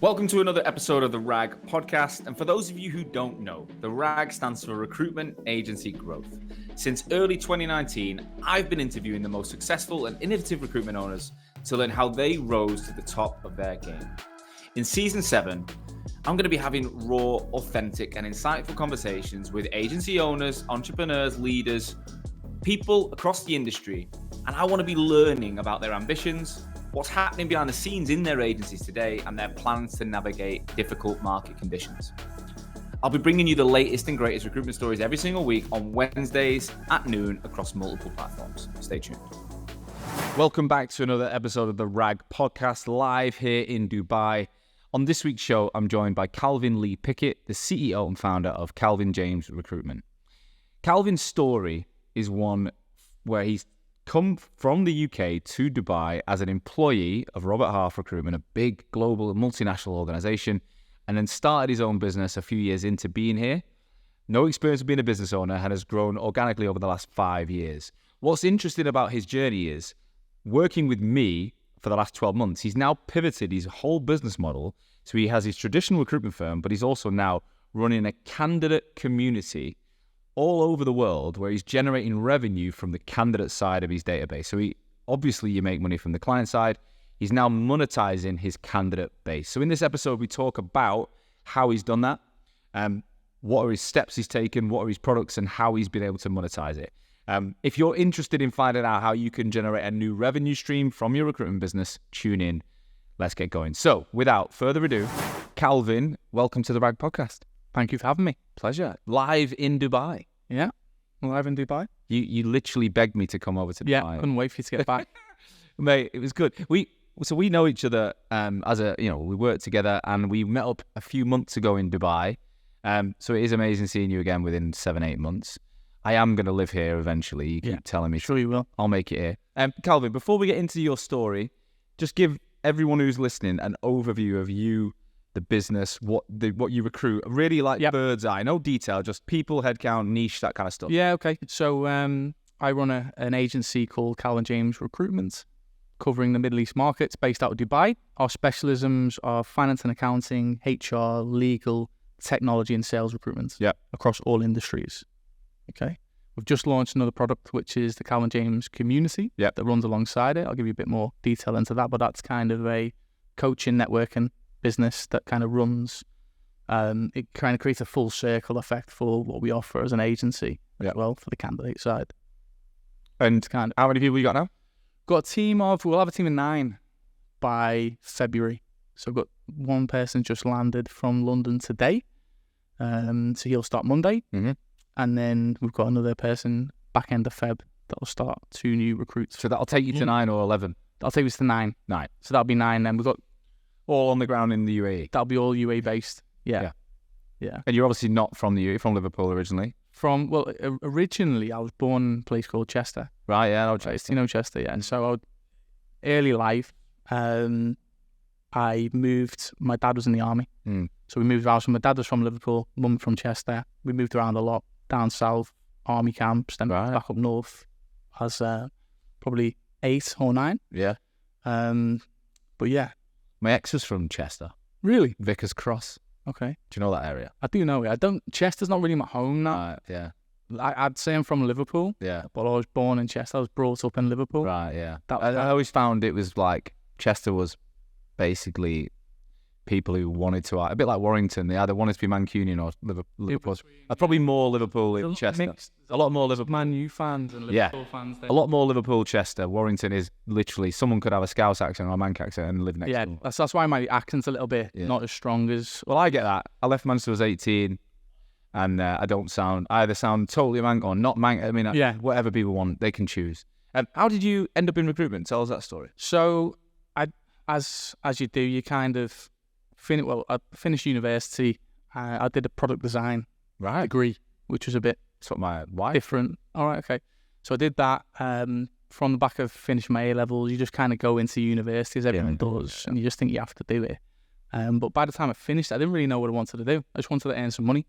Welcome to another episode of the RAG podcast. And for those of you who don't know, the RAG stands for Recruitment Agency Growth. Since early 2019, I've been interviewing the most successful and innovative recruitment owners to learn how they rose to the top of their game. In season 7, I'm going to be having raw, authentic, and insightful conversations with agency owners, entrepreneurs, leaders, people across the industry. And I want to be learning about their ambitions, what's happening behind the scenes in their agencies today, and their plans to navigate difficult market conditions. I'll be bringing you the latest and greatest recruitment stories every single week on Wednesdays at noon across multiple platforms. Stay tuned. Welcome back to another episode of the RAG podcast, live here in Dubai. On this week's show, I'm joined by Calvin Lee-Pickett, the CEO and founder of Calvin James Recruitment. Calvin's story is one where he's come from the UK to Dubai as an employee of Robert Half Recruitment, a big global multinational organization, and then started his own business a few years into being here. No experience of being a business owner and has grown organically over the last 5 years. What's interesting about his journey is working with me for the last 12 months, he's now pivoted his whole business model. So he has his traditional recruitment firm, but he's also now running a candidate community all over the world where he's generating revenue from the candidate side of his database. So obviously you make money from the client side. He's now monetizing his candidate base. So in this episode, we talk about how he's done that, what are his steps he's taken, what are his products, and how he's been able to monetize it. If you're interested in finding out how you can generate a new revenue stream from your recruitment business, tune in. Let's get going. So without further ado, Calvin, welcome to the RAG podcast. Thank you for having me. Pleasure. Live in Dubai. Yeah, live in Dubai. You literally begged me to come over to Dubai. Yeah, couldn't wait for you to get back. Mate, it was good. We know each other we worked together and we met up a few months ago in Dubai. So it is amazing seeing you again within 7-8 months. I am going to live here eventually. You keep telling me. Sure you will. I'll make it here. Calvin, before we get into your story, just give everyone who's listening an overview of you, the business, what you recruit, really like bird's eye, no detail, just people, headcount, niche, that kind of stuff. Yeah, okay. So I run an agency called Calvin James Recruitment, covering the Middle East markets, based out of Dubai. Our specialisms are finance and accounting, HR, legal, technology, and sales recruitment across all industries. Okay. We've just launched another product, which is the Calvin James Community that runs alongside it. I'll give you a bit more detail into that, but that's kind of a coaching, networking business that kind of runs. It kind of creates a full circle effect for what we offer as an agency as well for the candidate side. And how many people you got now? We'll have a team of 9 by February. So I've got one person just landed from London today. So he'll start Monday. Mm-hmm. And then we've got another person back end of Feb that'll start 2 new recruits. So that'll take you to 9 or 11? That'll take us to 9. 9. So that'll be 9. Then we've got all on the ground in the UAE. That'll be all UAE based. Yeah. And you're obviously not from the UAE, from Liverpool originally. Originally I was born in a place called Chester. Right, yeah, I know Chester. You know Chester, yeah. And so early life, I moved. My dad was in the army, so we moved around. So my dad was from Liverpool, mum from Chester. We moved around a lot, down south, army camps, then back up north. I was probably 8 or 9. Yeah. But yeah. My ex was from Chester. Really? Vickers Cross. Okay. Do you know that area? I do know it. Chester's not really my home now. Yeah. I'd say I'm from Liverpool. Yeah. But I was born in Chester. I was brought up in Liverpool. Right, yeah. I always found it was like Chester was basically people who wanted to, a bit like Warrington, they either wanted to be Mancunian or Liverpool. Probably more Liverpool in Chester. There's a lot more Man U fans and Liverpool fans there. A lot more Liverpool, Chester. Warrington is literally, someone could have a Scouse accent or a Manc accent and live next door. That's why my accent's a little bit not as strong as... Well, I get that. I left Manchester when I was 18 and I either sound totally Manc or not Manc. I mean, whatever people want, they can choose. How did you end up in recruitment? Tell us that story. So, as you do, you kind of... I finished university. I did a product design degree, which was a bit my wife different. All right, okay. So I did that. From the back of finishing my A-levels, you just kind of go into university as everyone does, and you just think you have to do it. But by the time I finished, I didn't really know what I wanted to do. I just wanted to earn some money,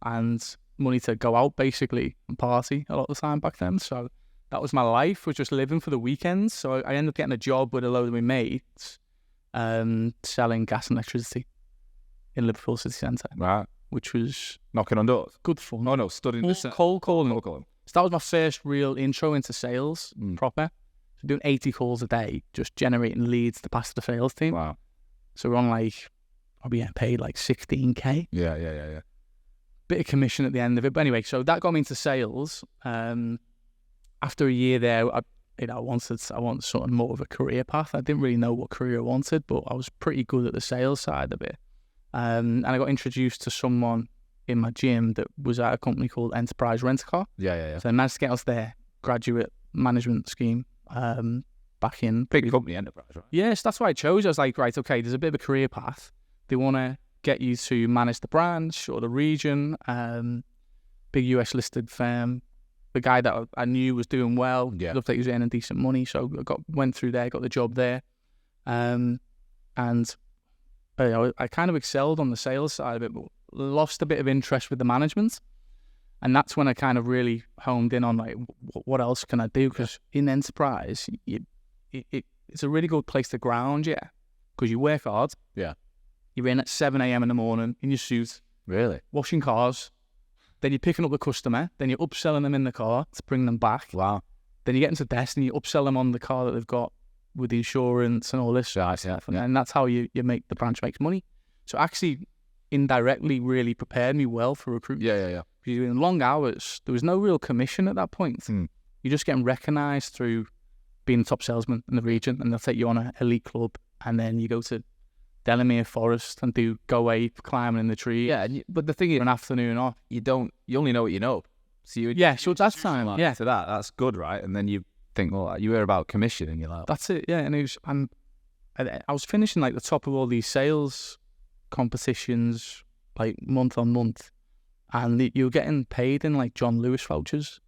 and money to go out basically and party a lot of the time back then. So that was my life, was just living for the weekends. So I ended up getting a job with a load of my mates selling gas and electricity in Liverpool city centre. Right. Which was Knocking on doors. good fun. Oh, no, studying this. Cold calling. Cold calling. So that was my first real intro into sales proper. So doing 80 calls a day, just generating leads to pass to the sales team. Wow. So we're on I'll be getting paid 16k. Yeah. Bit of commission at the end of it. But anyway, so that got me into sales. After a year there, I wanted sort of more of a career path. I didn't really know what career I wanted, but I was pretty good at the sales side of it. And I got introduced to someone in my gym that was at a company called Enterprise Rent-A-Car. Yeah. So I managed to get us their graduate management scheme back in. Big company, Enterprise, right? Yes, that's why I chose. I was like, right, okay, there's a bit of a career path. They want to get you to manage the branch or the region. Big US listed firm. The guy that I knew was doing well. Yeah. Looked like he was earning decent money. So I went through there, got the job there. And I kind of excelled on the sales side of it, but lost a bit of interest with the management. And that's when I kind of really honed in on what else can I do? Because in enterprise, it's a really good place to ground, because you work hard. Yeah. You're in at 7 a.m. in the morning in your suit. Really? Washing cars. Then you're picking up the customer. Then you're upselling them in the car to bring them back. Wow. Then you get into the desk and you upsell them on the car that they've got with the insurance and all this stuff. And that's how you make the branch makes money. So actually, indirectly really prepared me well for recruitment. Yeah. Because you're doing long hours. There was no real commission at that point. You're just getting recognised through being the top salesman in the region, and they'll take you on an elite club, and then you go to Delamere Forest and do go ape climbing in the tree. Yeah, but the thing is, an afternoon off. you only know what you know. So so that's time. Yeah, so that's good, right? And then you think, well, you hear about commission, and you're like, that's it. Yeah, and I was finishing the top of all these sales competitions month on month, and you were getting paid in John Lewis vouchers.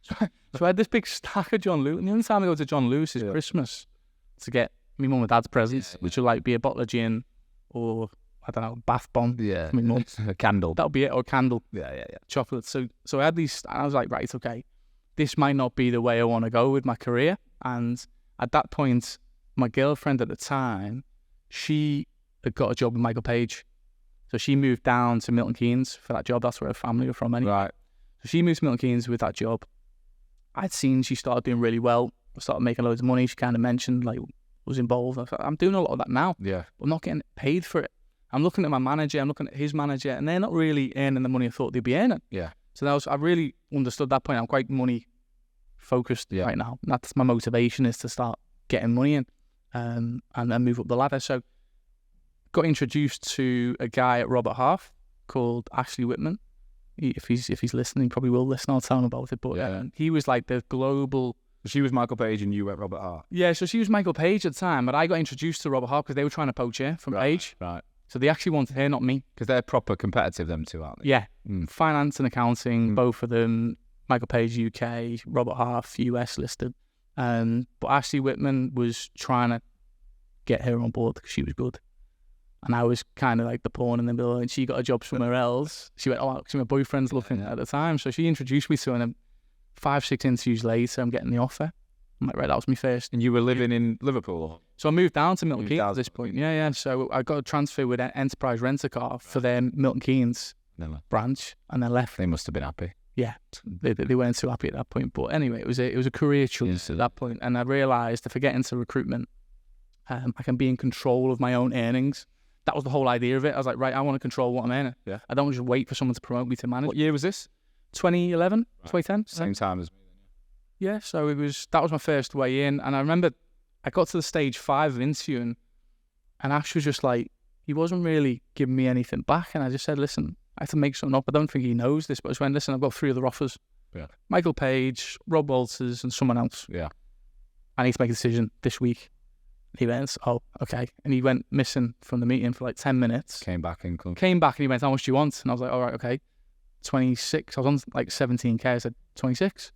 So I had this big stack of John Lewis, and the only time I go to John Lewis is Christmas to get my mum and dad's presents, which will be a bottle of gin or I don't know, bath bomb. Yeah, for my mum. a candle. That'll be it, or a candle. Yeah. Chocolate. So I had these. I was like, right, okay, this might not be the way I want to go with my career. And at that point, my girlfriend at the time, she had got a job with Michael Page. So she moved down to Milton Keynes for that job. That's where her family were from anyway. Right. So she moved to Milton Keynes with that job. I'd seen she started doing really well. Started making loads of money. She kind of mentioned, was involved. I thought, I'm doing a lot of that now. Yeah. But I'm not getting paid for it. I'm looking at my manager, I'm looking at his manager, and they're not really earning the money I thought they'd be earning. Yeah. So I really understood that point. I'm quite money focused right now. And that's my motivation, is to start getting money in and move up the ladder. So got introduced to a guy at Robert Half called Ashley Whitman. If he's listening, he probably will listen. I'll tell him about it. But he was the global. She was Michael Page and you were Robert Half. Yeah, so she was Michael Page at the time, but I got introduced to Robert Half because they were trying to poach her from Page. Right. So they actually wanted her, not me. Because they're proper competitive, them two, aren't they? Yeah. Finance and accounting, both of them. Michael Page UK, Robert Half US listed. But Ashley Whitman was trying to get her on board because she was good. And I was kind of the pawn in the middle, and she got a job somewhere else. She went, because my boyfriend's looking at the time. So she introduced me to her, and 5-6 interviews later, I'm getting the offer. I'm like, right, that was my first. And you were living in Liverpool? So I moved down to Milton Keynes at this point. Yeah. So I got a transfer with Enterprise Rent-A-Car for their Milton Keynes branch, and then left. They must have been happy. Yeah, they weren't too happy at that point. But anyway, it was a career choice at that point. And I realised if I get into recruitment, I can be in control of my own earnings. That was the whole idea of it. I was like, right, I want to control what I'm earning. Yeah. I don't just wait for someone to promote me to manager. What year was this? 2011, 2010. Same time as me. Yeah, so that was my first way in. And I remember I got to the stage 5 of interviewing, and Ash was just he wasn't really giving me anything back. And I just said, listen, I have to make something up. I don't think he knows this, but I just went, listen, I've got 3 other offers. Yeah. Michael Page, Rob Walters, and someone else. Yeah. I need to make a decision this week. He went, oh, okay. And he went missing from the meeting for 10 minutes. Came back and he went, how much do you want? And I was like, all right, okay. 26. I was on 17k. I said, 26.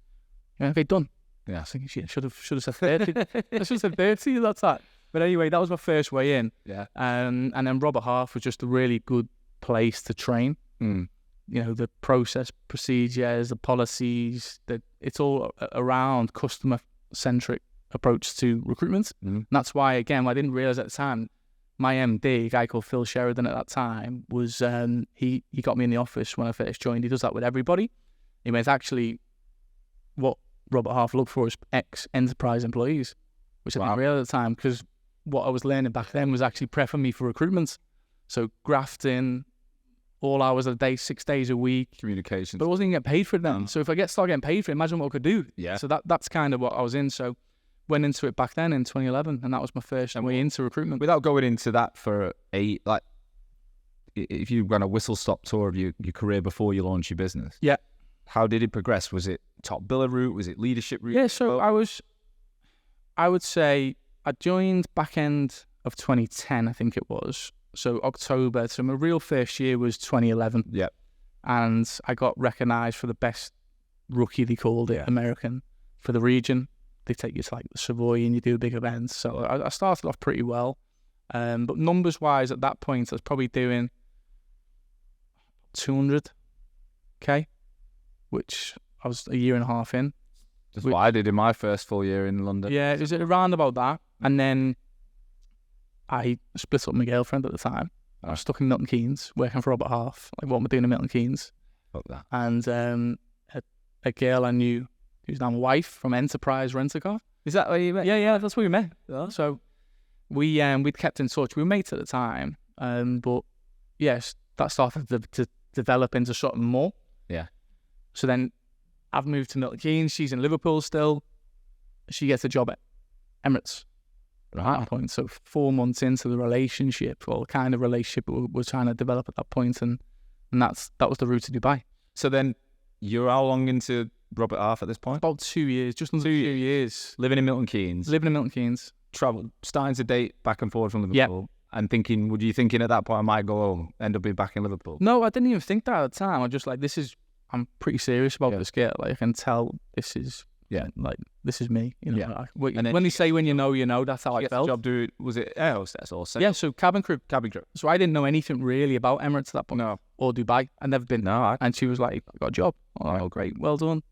Yeah, okay, done. Yeah. I was thinking, shit, should have said 30. I should have said 30, that's that. But anyway, that was my first way in. Yeah. And then Robert Half was just a really good place to train. The process, procedures, the policies, it's all around customer-centric approach to recruitment. And that's why, again, I didn't realize at the time, my MD, a guy called Phil Sheridan at that time, was he got me in the office when I first joined. He does that with everybody. He went, actually, what Robert Half looked for is ex-enterprise employees, which I didn't realize at the time, because what I was learning back then was actually prepping me for recruitment. So grafting, all hours of the day, 6 days a week. Communication. But I wasn't even getting paid for it then. So if I start getting paid for it, imagine what I could do. Yeah. So that's kind of what I was in. So went into it back then in 2011, and that was my first way into recruitment. Without going into that for if you ran a whistle-stop tour of your career before you launched your business. Yeah. How did it progress? Was it top biller route? Was it leadership route? Yeah, so I would say I joined back end of 2010, I think it was. So October. So my real first year was 2011. Yeah. And I got recognised for the best rookie, they called it, American, for the region. They take you to like the Savoy and you do big events. So I started off pretty well. But numbers-wise, at that point, I was probably doing 200K, which I was a year and a half in. That's what I did in my first full year in London. Yeah, it was around about that. And then I split up with my girlfriend at the time. I was stuck in Milton Keynes, working for Robert Half. Like, what am I doing in Milton Keynes? Fuck that. And a girl I knew, who's now my wife, from Enterprise Rent-A-Car. Is that where you met? Yeah, that's where we met. Oh. So we'd kept in touch. We were mates at the time. But yes, that started to develop into something more. Yeah. So then I've moved to Milton Keynes. She's in Liverpool still. She gets a job at Emirates at that point. So 4 months into the relationship, or kind of relationship we were trying to develop at that point, and that was the route to Dubai. So then you're how long into Robert Half at this point? About 2 years, just under 2 years. Living in Milton Keynes. Starting to date back and forward from Liverpool. And thinking, were you thinking at that point I might go home, end up being back in Liverpool? No, I didn't even think that at the time. I just like, I'm pretty serious about this girl. Like, I can tell this is this is me. You know, Yeah. When they say when you know, that's how I felt. Job was it air hostess or Yeah, so cabin crew. cabin crew? So I didn't know anything really about Emirates at that point. No. Or Dubai. I'd never been. No. And she was like, I got a job. Oh, great. Well done.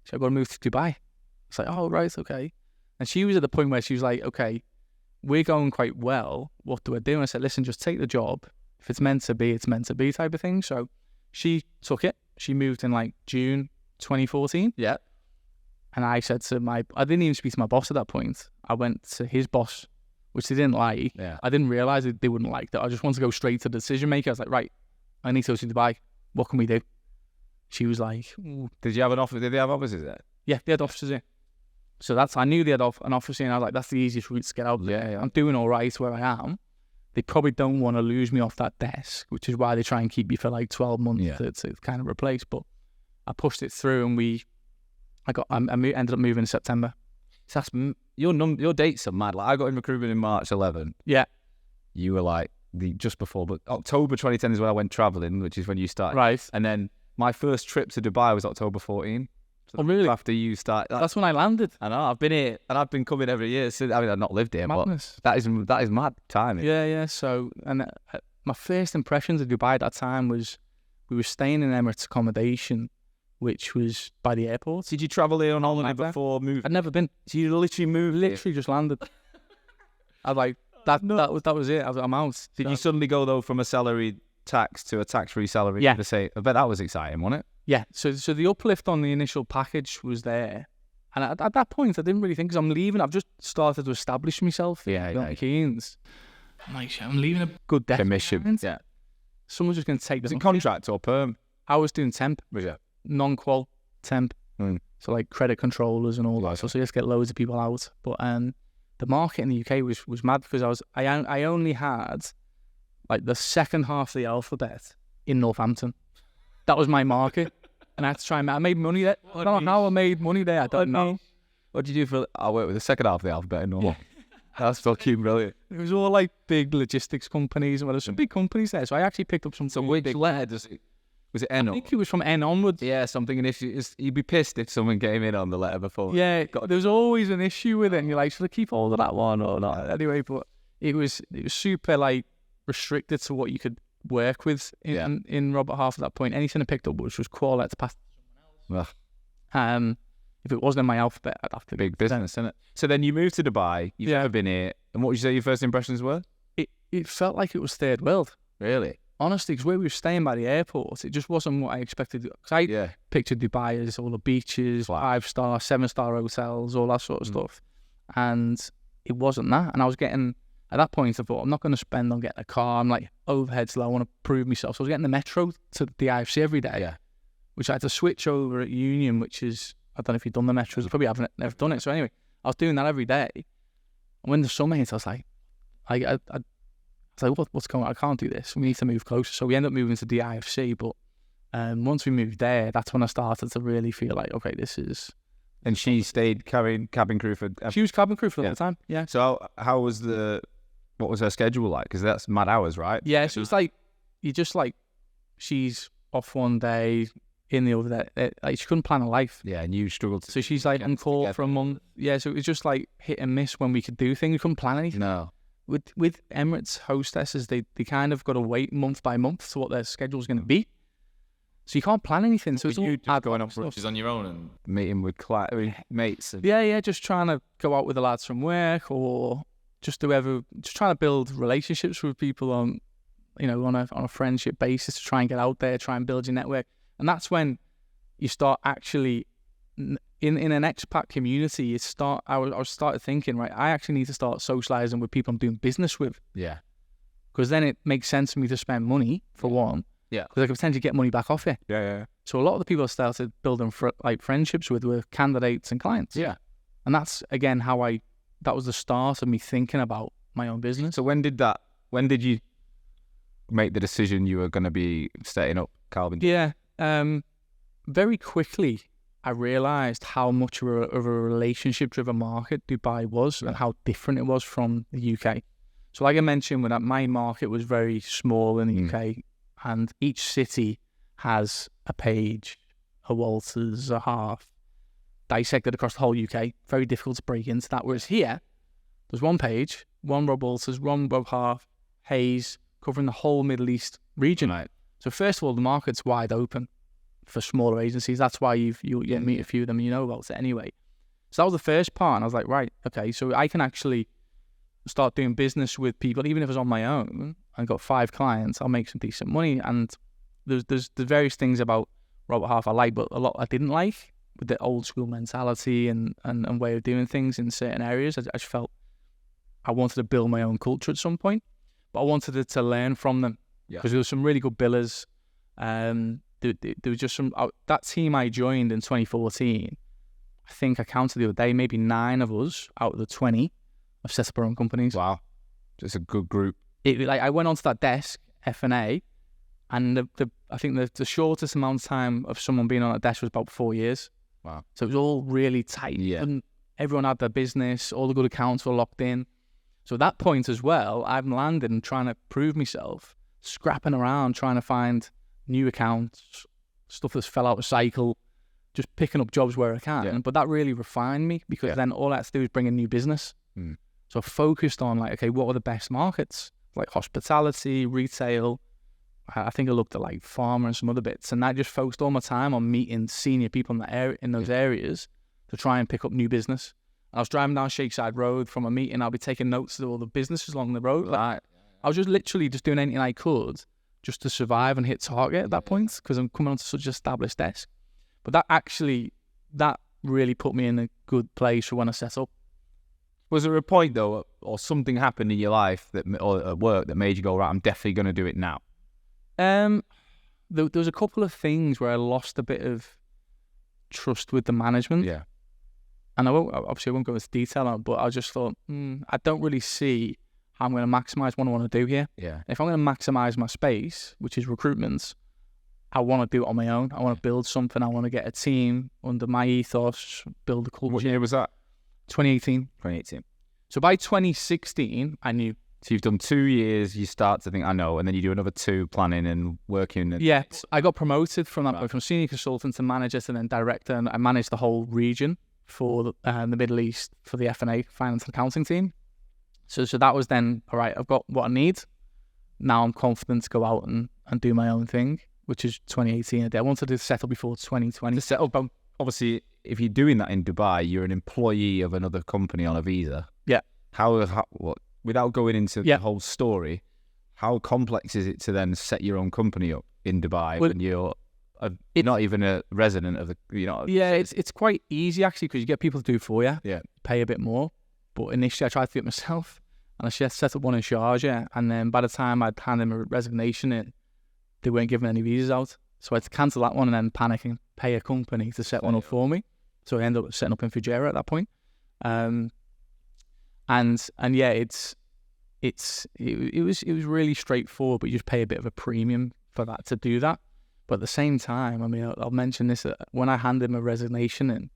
So I got to move to Dubai. It's like, oh, right, okay. And she was at the point where she was like, okay, we're going quite well. What do I do? And I said, listen, just take the job. If it's meant to be, it's meant to be type of thing. So she took it. She moved in like June 2014. Yeah. And I said to I didn't even speak to my boss at that point. I went to his boss, which they didn't like. Yeah. I didn't realise they wouldn't like that. I just wanted to go straight to the decision maker. I was like, right, I need to go to Dubai. What can we do? She was like, ooh. Did you have an office? Did they have offices there? Yeah, they had offices here. So I knew they had an office here, and I was like, that's the easiest route to get out there. Yeah. I'm doing all right where I am. They probably don't want to lose me off that desk, which is why they try and keep you for like 12 months to kind of replace. But I pushed it through, and I ended up moving in September. So that's your dates are mad. Like, I got in recruitment in March 11. Yeah. You were like just before, but October 2010 is when I went traveling, which is when you started. Right. And then my first trip to Dubai was October 14. So Oh, really? After you start. That's when I landed. I know. I've been here, and I've been coming every year since. I mean, I've not lived here, Madness. but that is mad timing. Yeah. So, and my first impressions of Dubai at that time was we were staying in Emirates accommodation, which was by the airport. Did you travel here on holiday before moving? I'd never been. So you literally moved? Literally just landed. I like that. No. That was it. I'm out. Did you suddenly go though from a salary tax to a tax-free salary? Yeah. To say, I bet that was exciting, wasn't it? Yeah. So the uplift on the initial package was there, and at that point I didn't really think, because I'm leaving. I've just started to establish myself. Yeah. Keynes. I'm like, I'm leaving a good desk Commission. behind. Yeah. Someone's just going to take Was them. it contract or perm? I was doing temp. Was it? Non-qual temp. So like credit controllers and all that. Right. So you just get loads of people out. But the market in the UK was mad, because I only had like the second half of the alphabet in Northampton. That was my market. And I had to try and I made money there. I don't know how I made money there. I don't know. What did you do for? I worked with the second half of the alphabet in Normal. That's fucking brilliant. It was all like big logistics companies, and there's some big companies there. So I actually picked up some. So which letter does it? Was it N? I think it was from N onwards. Yeah, something. And you'd be pissed if someone came in on the letter before. Yeah, there's always an issue with it, and you're like, should I keep hold of that one or not? Anyway, but it was super like restricted to what you could work with in Robert Half at that point. Anything I picked up which was quality to pass to someone else. if it wasn't in my alphabet, I'd have to Big business, isn't it? So then you moved to Dubai. You've never been here. And what would you say your first impressions were? It felt like it was third world. Really? Honestly, because where we were staying by the airport, it just wasn't what I expected. Because I pictured Dubai as all the beaches, 5-star, 7-star hotels, all that sort of stuff. And it wasn't that. And I was getting, at that point, I thought, I'm not going to spend on getting a car. I'm like, overhead's low. I want to prove myself. So I was getting the metro to the IFC every day, which I had to switch over at Union, which is, I don't know if you've done the metros. I probably haven't never done it. So anyway, I was doing that every day. And when the summer hit, I was like, what's going on? I can't do this. We need to move closer. So we ended up moving to the IFC. But once we moved there, that's when I started to really feel like, okay, this is... And she stayed cabin crew for... She was cabin crew for the time, yeah. So how was what was her schedule like? Because that's mad hours, right? Yeah, so it's like, she's off one day, in the other day. Like, she couldn't plan a life. Yeah, and you struggled So she's like on call for a month. Yeah, so it was just like hit and miss when we could do things. We couldn't plan anything. No. With Emirates hostesses, they kind of got to wait month by month to what their schedule's going to be. So you can't plan anything. So it's all just going off brunches on your own and meeting with mates. Yeah, just trying to go out with the lads from work, or just trying to build relationships with people on a friendship basis, to try and get out there, try and build your network. And that's when you start actually in an expat community. I started thinking, right, I actually need to start socializing with people I'm doing business with. Yeah, because then it makes sense for me to spend money for one. Yeah, because I can potentially get money back off it. Yeah. So a lot of the people I started building friendships with were candidates and clients. Yeah, and that's again that was the start of me thinking about my own business. So when did you make the decision you were going to be setting up Calvin? Yeah, very quickly I realized how much of a relationship-driven market Dubai was, and how different it was from the UK. So like I mentioned, my market was very small in the UK. And each city has a Page, a Walters, a Half, dissected across the whole UK. Very difficult to break into that. Whereas here, there's one Page, one Rob Walters, one Rob Half, Hayes, covering the whole Middle East region. Right. So first of all, the market's wide open for smaller agencies. That's why you'll meet a few of them, and you know about it anyway. So that was the first part. And I was like, right, okay, so I can actually start doing business with people, even if it's on my own. I got 5 clients, I'll make some decent money. And there's various things about Robert Half I like, but a lot I didn't like, with the old school mentality and way of doing things in certain areas. I just felt I wanted to build my own culture at some point, but I wanted to learn from them, because there was some really good billers. There was just that team I joined in 2014. I think I counted the other day, maybe 9 of us out of the 20 have set up our own companies. Wow, it's a good group. I went onto that desk, F&A, and I think the shortest amount of time of someone being on a desk was about 4 years. Wow. So it was all really tight. Yeah. And everyone had their business, all the good accounts were locked in. So at that point as well, I'm landed and trying to prove myself, scrapping around, trying to find new accounts, stuff that's fell out of cycle, just picking up jobs where I can. Yeah. But that really refined me, because then all I had to do was bring in new business. So I focused on okay, what are the best markets? Like hospitality, retail. I think I looked at like pharma and some other bits, and I just focused all my time on meeting senior people in those areas to try and pick up new business. And I was driving down Shakeside Road from a meeting. I'll be taking notes of all the businesses along the road. I was just literally just doing anything I could just to survive and hit target at that point, because I'm coming onto such an established desk. But that really put me in a good place for when I set up. Was there a point though, or something happened in your life or at work that made you go, right, I'm definitely going to do it now? There was a couple of things where I lost a bit of trust with the management. Yeah. And I won't go into detail on it, but I just thought, I don't really see how I'm going to maximize what I want to do here. Yeah. If I'm going to maximize my space, which is recruitment, I want to do it on my own. I want to build something. I want to get a team under my ethos, build a culture. What year was that? 2018. 2018. So by 2016, I knew. So you've done 2 years, you start to think, I know, and then you do another 2 planning and working. Yeah, I got promoted from that point, from senior consultant to manager to then director, and I managed the whole region for the Middle East for the F&A, finance and accounting team. So that was then, all right, I've got what I need. Now I'm confident to go out and do my own thing, which is 2018. I wanted to settle before 2020. To settle obviously, if you're doing that in Dubai, you're an employee of another company on a visa. Yeah. What, without going into the whole story, how complex is it to then set your own company up in Dubai when you're not even a resident of the, Yeah, it's quite easy actually, because you get people to do it for you. Yeah. Pay a bit more. But initially I tried to do it myself, and I set up one in Sharjah, and then by the time I'd hand them a resignation in, they weren't giving any visas out. So I had to cancel that one and then panic and pay a company to set one up for me. So I ended up setting up in Fujairah at that point. And yeah, it was really straightforward, but you just pay a bit of a premium for that to do that. But at the same time, I mean, I'll mention this, when I handed my resignation in,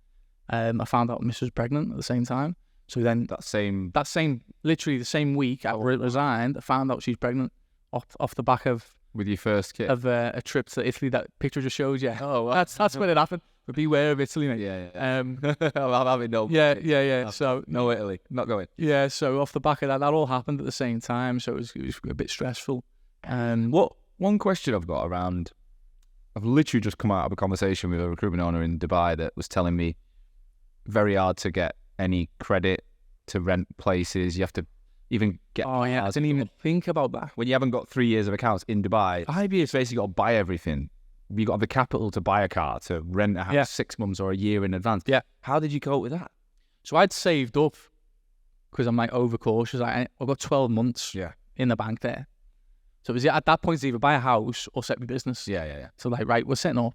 I found out Miss was pregnant at the same time. So then literally the same week I resigned, I found out she's pregnant off the back of with your first kid of a trip to Italy. That picture just shows you. Oh, wow. That's when it happened. But beware of Italy, mate. Yeah. I'm having no. Yeah. So no Italy, not going. Yeah. So off the back of that all happened at the same time. So it was a bit stressful. One question I've got around, I've literally just come out of a conversation with a recruitment owner in Dubai that was telling me very hard to get any credit to rent places. You have to even get. Oh yeah, I didn't even think about that. When you haven't got 3 years of accounts in Dubai, 5 years, basically got to buy everything. You got to have the capital to buy a car, to rent a house 6 months or a year in advance. Yeah. How did you cope with that? So I'd saved up because I'm like overcautious. I've got 12 months in the bank there. So it was at that point, it's either buy a house or set my business. Yeah. So like, right, we're setting up.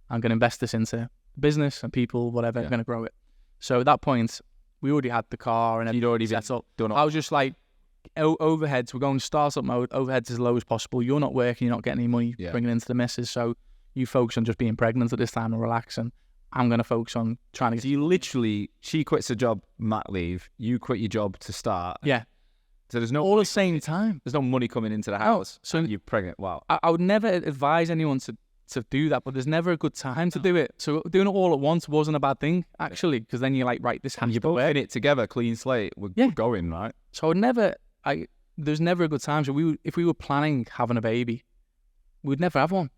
I'm going to invest this into business and people, whatever. I'm going to grow it. So at that point, we already had the car and you'd already set up. Done I was just like, overheads, we're going startup mode. Overheads as low as possible. You're not working. You're not getting any money bringing into the missus. So you focus on just being pregnant at this time and relaxing. I'm going to focus on trying to get... So you literally, she quits her job, mat leave. You quit your job to start. Yeah. So there's no... All at the same time. There's no money coming into the house. So you're pregnant. Wow. I would never advise anyone to do that, but there's never a good time to do it. So doing it all at once wasn't a bad thing, actually, because then you're like, right, this has you're to both work. in it together, clean slate. We're going, right? So there's never a good time. So if we were planning having a baby, we'd never have one.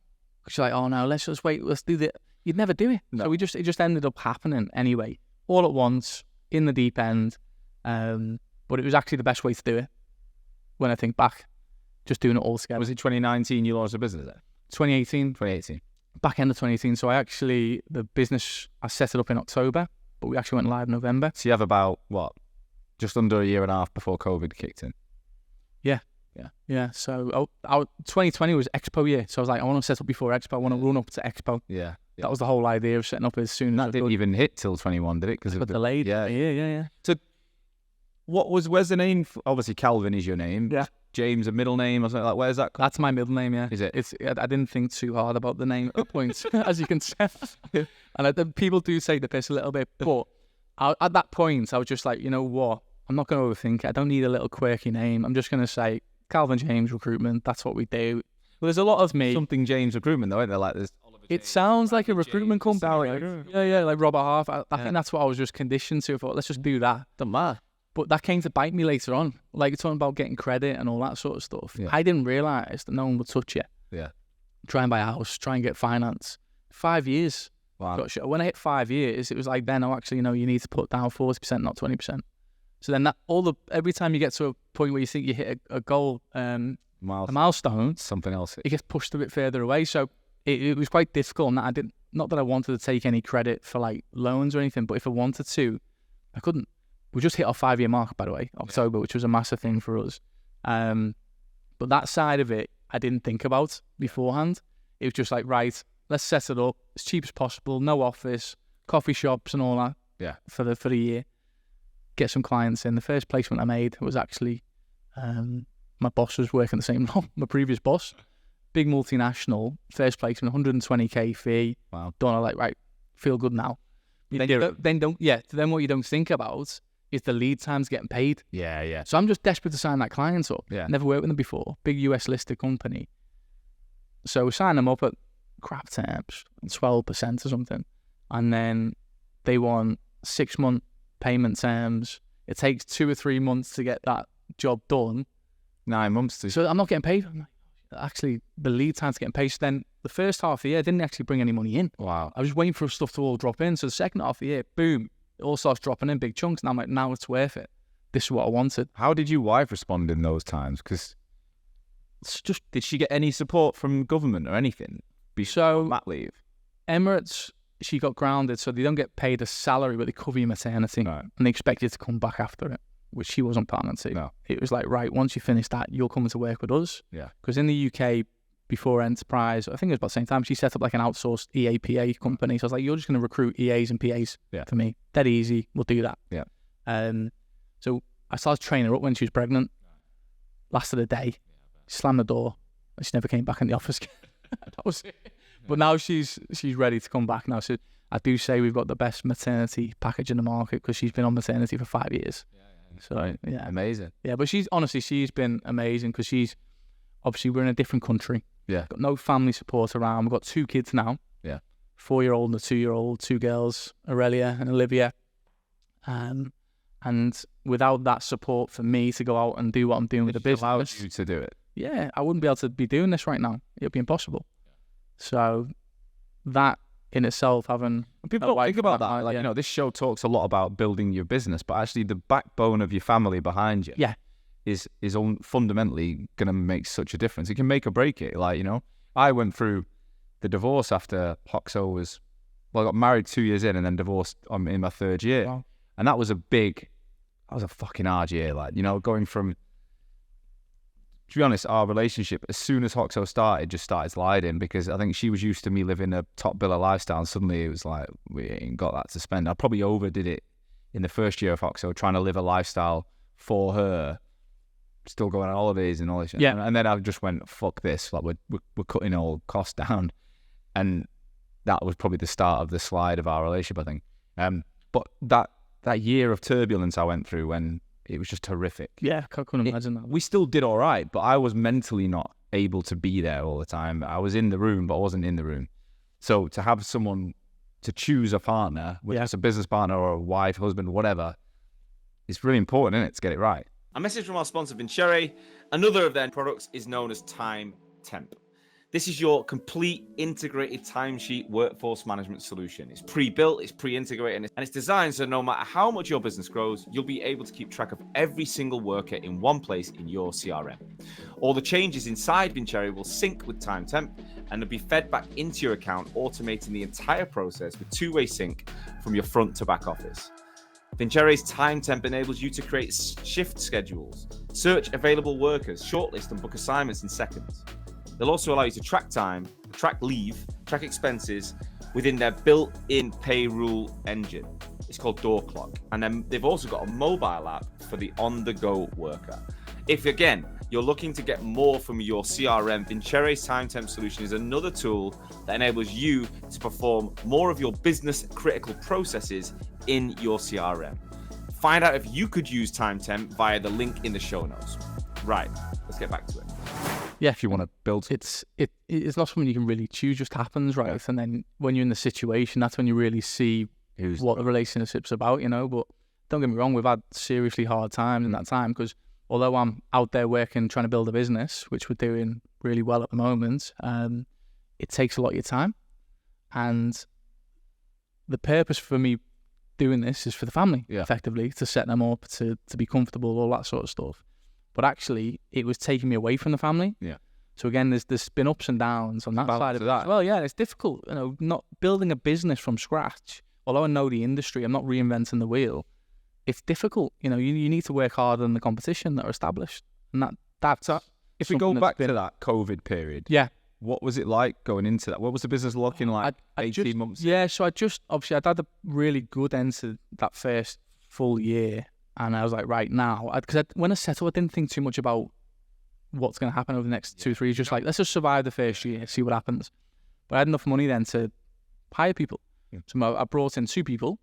Because you're like, oh no, let's just wait, let's do that. You'd never do it. No. So it just ended up happening anyway, all at once, in the deep end. But it was actually the best way to do it when I think back, just doing it all together. Was it 2019 you launched a business there? 2018. Back end of 2018. So the business, I set it up in October, but we actually went live in November. So you have about, just under a year and a half before COVID kicked in? Yeah. So 2020 was Expo year. So I was like, I want to set up before Expo. I want to run up to Expo. Yeah. That was the whole idea of setting up as soon as that didn't even hit till 21, did it? Because it got delayed. Yeah. So where's the name? Obviously Calvin is your name. Yeah. James a middle name or something like. Where's that? That's my middle name. Yeah. Is it? I didn't think too hard about the name at that point, as you can tell. And people do take the piss a little bit, but at that point I was just like, you know what? I'm not going to overthink it. I don't need a little quirky name. I'm just going to say Calvin James Recruitment. That's what we do. Well, there's a lot of me. Something James Recruitment though, isn't there? Like there's. It sounds like a recruitment company. Yeah, like Robert Half. I think that's what I was just conditioned to. I thought, let's just do that. Doesn't matter. But that came to bite me later on. Like talking about getting credit and all that sort of stuff. Yeah. I didn't realise that no one would touch it. Yeah. Try and buy a house, try and get finance. 5 years. Wow. When I hit 5 years, it was like, then, you need to put down 40%, not 20%. So then every time you get to a point where you think you hit a goal, a milestone, something else, it gets pushed a bit further away. So it was quite difficult. And not that I wanted to take any credit for like loans or anything, but if I wanted to, I couldn't. We just hit our 5 year mark, by the way, October, which was a massive thing for us. But that side of it, I didn't think about beforehand. It was just like, right, let's set it up as cheap as possible, no office, coffee shops and all that. Yeah. For the year, get some clients in. The first placement I made was actually my boss was working the same role, my previous boss, big multinational, first placement, 120k fee. Wow. Done. I like, right, feel good now. Then what you don't think about is the lead times getting paid. Yeah. So I'm just desperate to sign that client up. Yeah. Never worked with them before. Big US listed company. So we sign them up at crap terms, 12% or something. And then they want 6 month payment terms. It takes 2 or 3 months to get that job done. 9 months to... So I'm not getting paid. I'm like, actually, the lead time's getting paid. So then the first half of the year, I didn't actually bring any money in. Wow. I was waiting for stuff to all drop in. So the second half of the year, boom, it all starts dropping in big chunks. And I'm like, now it's worth it. This is what I wanted. How did your wife respond in those times? Because It's just did she get any support from government or anything? so Mat leave. Emirates, she got grounded, so they don't get paid a salary, but they cover your maternity, Right. and they expect you to come back after it, which she wasn't planning to. No. It was like, right, once you finish that, you'll come to work with us. Yeah. Because in the UK, before Enterprise, I think it was about the same time, she set up like an outsourced EAPA company. So I was like, you're just going to recruit EAs and PAs for me. Dead easy. We'll do that. Yeah. So I started training her up when she was pregnant. Lasted a day. Slammed the door, and she never came back in the office again. That was it. But now she's ready to come back now. So I do say we've got the best maternity package in the market because she's been on maternity for 5 years. So yeah, Amazing. yeah. But she's been amazing because she's obviously we're in a different country. Yeah. Got no family support around. We've got 2 kids now. Yeah. 4-year-old and a 2-year-old, 2 girls, Aurelia and Olivia. And without that support for me to go out and do what I'm doing with the business, Allows you to do it. yeah, I wouldn't be able to be doing this right now. It would be impossible. So that in itself, having People don't think about that. Like, you know, this show talks a lot about building your business, but actually the backbone of your family behind you is fundamentally going to make such a difference. It can make or break it. Like, you know, I went through the divorce after Hoxo I got married 2 years in and then divorced in my 3rd year. Wow. And that was a fucking hard year. Like, you know, going from, to be honest, our relationship, as soon as Hoxo started, just started sliding because I think she was used to me living a top biller lifestyle and suddenly it was like, we ain't got that to spend. I probably overdid it in the first year of Hoxo, trying to live a lifestyle for her, still going on holidays and all this shit. Yeah. And then I just went, fuck this, like we're cutting all costs down. And that was probably the start of the slide of our relationship, I think. But that year of turbulence I went through when it was just horrific. Yeah, I couldn't imagine that. We still did all right, but I was mentally not able to be there all the time. I was in the room, but I wasn't in the room. So to have someone to choose a partner, whether it's a business partner or a wife, husband, whatever, it's really important, isn't it, to get it right? A message from our sponsor, Vincere. Another of their products is known as Time Temp. This is your complete integrated timesheet workforce management solution. It's pre-built, it's pre-integrated, and it's designed so no matter how much your business grows, you'll be able to keep track of every single worker in one place in your CRM. All the changes inside Vincere will sync with Time Temp and they'll be fed back into your account, automating the entire process with two-way sync from your front to back office. Vincere's Time Temp enables you to create shift schedules, search available workers, shortlist and book assignments in seconds. They'll also allow you to track time, track leave, track expenses within their built-in payroll engine. It's called Door Clock. And then they've also got a mobile app for the on-the-go worker. If, again, you're looking to get more from your CRM, Vincere's Time Temp solution is another tool that enables you to perform more of your business-critical processes in your CRM. Find out if you could use Time Temp via the link in the show notes. Right, let's get back to it. Yeah, If you want to build it's not something you can really choose, just happens, right? Yeah. And then when you're in the situation, that's when you really see what the relationship's about, you know. But don't get me wrong, we've had seriously hard times in that time because although I'm out there working, trying to build a business, which we're doing really well at the moment, it takes a lot of your time. And the purpose for me doing this is for the family, effectively, to set them up, to be comfortable, all that sort of stuff. But actually, it was taking me away from the family. Yeah. So again, there's been ups and downs on that side of it as well. Yeah, it's difficult, you know, not building a business from scratch. Although I know the industry, I'm not reinventing the wheel. It's difficult. You know, you need to work harder than the competition that are established. And that's if we go back to that COVID period. Yeah. What was it like going into that? What was the business looking like 18 months? Yeah, so I'd had a really good end to that first full year. And I was like, right now, because when I settled, I didn't think too much about what's going to happen over the next 2-3 years. Just like, let's just survive the first year, see what happens. But I had enough money then to hire people. Yeah. So I brought in 2 people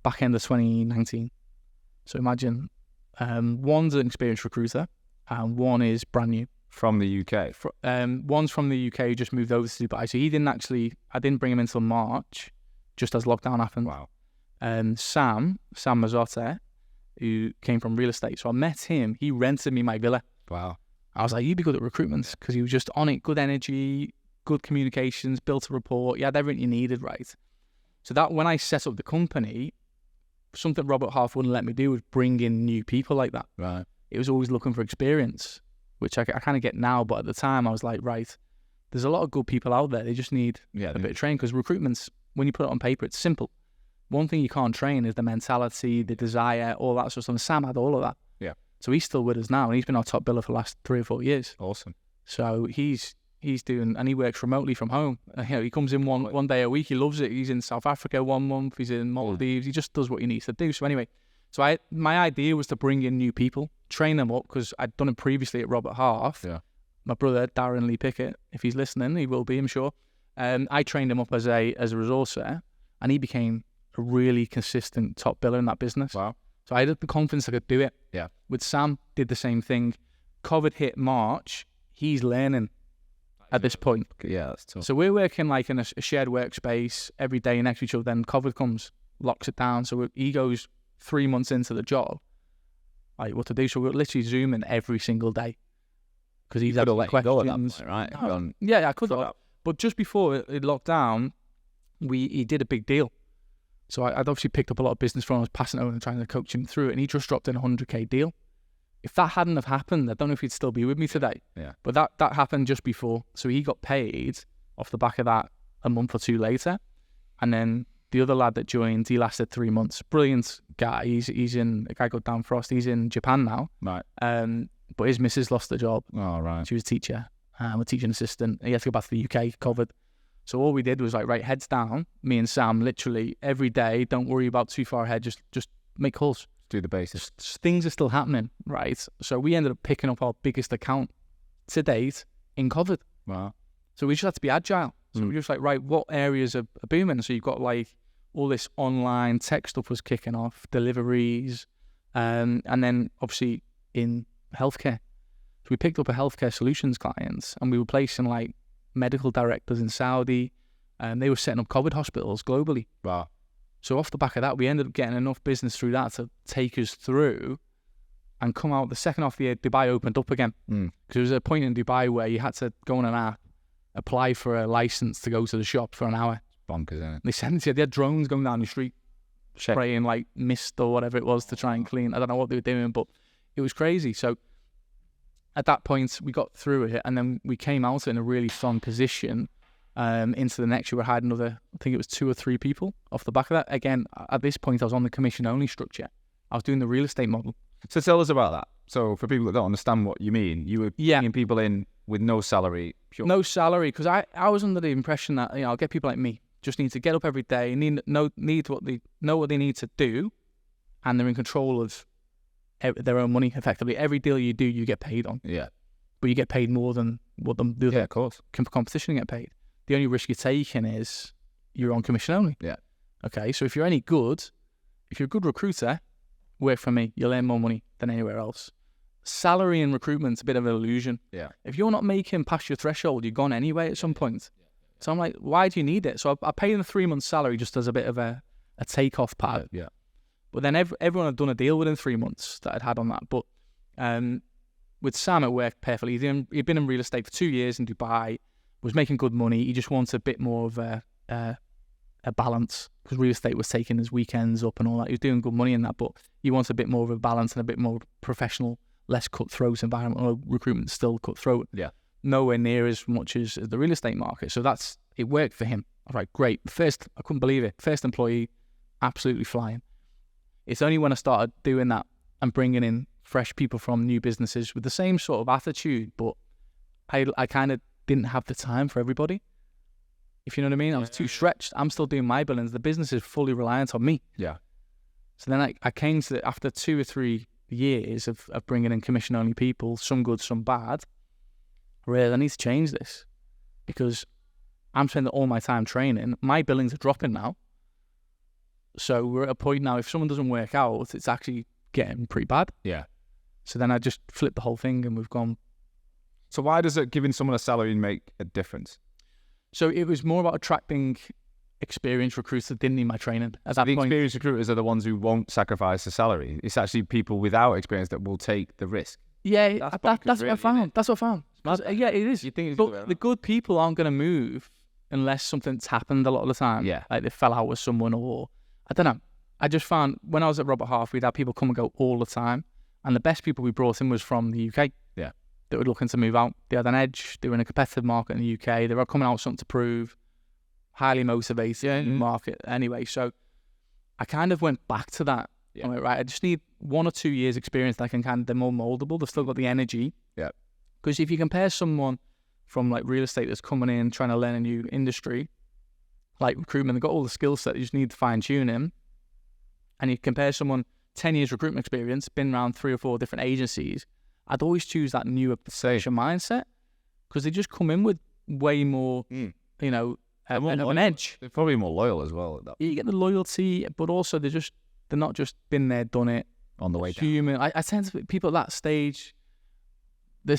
back end of 2019. So imagine one's an experienced recruiter and one is brand new. From the UK? One's from the UK, just moved over to Dubai. So I didn't bring him until March, just as lockdown happened. Wow. Sam Mazzotte, who came from real estate. So I met him. He rented me my villa. Wow. I was like, you'd be good at recruitment because he was just on it, good energy, good communications, built a rapport. You had everything you needed, right? So that when I set up the company, something Robert Half wouldn't let me do was bring in new people like that. Right. It was always looking for experience, which I kind of get now. But at the time, I was like, right, there's a lot of good people out there. They just need a bit of training, because recruitment's, when you put it on paper, it's simple. One thing you can't train is the mentality, the desire, all that sort of stuff. And Sam had all of that. Yeah. So he's still with us now, and he's been our top biller for the last 3 or 4 years. Awesome. So he's doing, and he works remotely from home. He comes in one day a week. He loves it. He's in South Africa 1 month. He's in Maldives. He just does what he needs to do. So anyway, my idea was to bring in new people, train them up, because I'd done it previously at Robert Half. Yeah. My brother Darren Lee-Pickett, if he's listening, he will be, I'm sure. I trained him up as a resourcer, and he became a really consistent top biller in that business. Wow. So I had the confidence I could do it. Yeah. With Sam, did the same thing. COVID hit March. He's learning at this point. Yeah, that's tough. So we're working like in a shared workspace every day next to each other. Then COVID comes, locks it down. So he goes 3 months into the job, like what to do. So we're literally Zooming every single day, because he's had let questions. go at that point, right? No, yeah, I could have. But just before it locked down, he did a big deal. So I'd obviously picked up a lot of business from him. I was passing it over and trying to coach him through it, and he just dropped in a 100K deal. If that hadn't have happened, I don't know if he'd still be with me today. Yeah. But that happened just before. So he got paid off the back of that a month or two later. And then the other lad that joined, he lasted 3 months. Brilliant guy. He's in, a guy called Dan Frost. He's in Japan now. Right. But his missus lost the job. Oh, right. She was a teacher, a teaching assistant. He had to go back to the UK, COVID. So all we did was like, right, heads down, me and Sam, literally every day, don't worry about too far ahead, just make calls. Do the basics. Things are still happening, right? So we ended up picking up our biggest account to date in COVID. Wow. So we just had to be agile. So we were just like, right, what areas are booming? So you've got like all this online tech stuff was kicking off, deliveries, and then obviously in healthcare. So we picked up a healthcare solutions client, and we were placing like medical directors in Saudi, and they were setting up COVID hospitals globally. Wow. So off the back of that, we ended up getting enough business through that to take us through and come out. The second half of the year, Dubai opened up again. Because there was a point in Dubai where you had to go on an app, apply for a license to go to the shop for an hour. Bonkers, isn't it? They sent it to you. They had drones going down the street, spraying like mist or whatever it was to try and clean. I don't know what they were doing, but it was crazy. So at that point, we got through it, and then we came out in a really strong position. Into the next year, we had another, I think it was 2 or 3 people off the back of that. Again, at this point, I was on the commission-only structure. I was doing the real estate model. So tell us about that. So for people that don't understand what you mean, you were bringing people in with no salary. Pure. No salary, because I was under the impression that, I'll get people like me, just need to get up every day, know what they need to do, and they're in control of their own money, effectively. Every deal you do, you get paid on. Yeah. But you get paid more than what the other of course. Competition get paid. The only risk you're taking is you're on commission only. Yeah. Okay, so if you're a good recruiter, work for me, you'll earn more money than anywhere else. Salary in recruitment's a bit of an illusion. Yeah. If you're not making past your threshold, you're gone anyway at some point. So I'm like, why do you need it? So I paid them a 3-month salary just as a bit of a take-off pad. Yeah. But then everyone had done a deal within 3 months that I'd had on that. But with Sam, it worked perfectly. He'd been in real estate for 2 years in Dubai, was making good money. He just wants a bit more of a balance, because real estate was taking his weekends up and all that. He was doing good money in that, but he wants a bit more of a balance and a bit more professional, less cutthroat environment. Although recruitment's still cutthroat. Yeah. Nowhere near as much as the real estate market. So it worked for him. I was like, great. First, I couldn't believe it. First employee, absolutely flying. It's only when I started doing that and bringing in fresh people from new businesses with the same sort of attitude, but I kind of didn't have the time for everybody, if you know what I mean. I was too stretched. I'm still doing my billings. The business is fully reliant on me. Yeah. So then I came to, after 2 or 3 years of bringing in commission-only people, some good, some bad, I realized I need to change this, because I'm spending all my time training. My billings are dropping now. So we're at a point now, if someone doesn't work out, it's actually getting pretty bad. Yeah. So then I just flipped the whole thing, and we've gone. So why does it giving someone a salary make a difference? So it was more about attracting experienced recruiters that didn't need my training at that point. Experienced recruiters are the ones who won't sacrifice the salary. It's actually people without experience that will take the risk. Yeah, that's what I found. That's what I found. Yeah, it is. You think it's but the good people aren't going to move unless something's happened a lot of the time. Yeah. Like they fell out with someone, or I don't know. I just found when I was at Robert Half, we'd have people come and go all the time. And the best people we brought in was from the UK. Yeah. That were looking to move out. They had an edge. They were in a competitive market in the UK. They were coming out with something to prove. Highly motivated market anyway. So I kind of went back to that. Yeah. I'm like, right, I just need 1 or 2 years experience that they're more moldable. They've still got the energy. Yeah. Because if you compare someone from like real estate that's coming in, trying to learn a new industry, like recruitment, they've got all the skill set, you just need to fine tune him. And you compare someone 10 years recruitment experience, been around 3 or 4 different agencies, I'd always choose that newer professional mindset because they just come in with way more, of an edge. They're probably more loyal as well. At that. You get the loyalty, but also they're not just been there, done it. On the way down. Human. I tend to people at that stage, they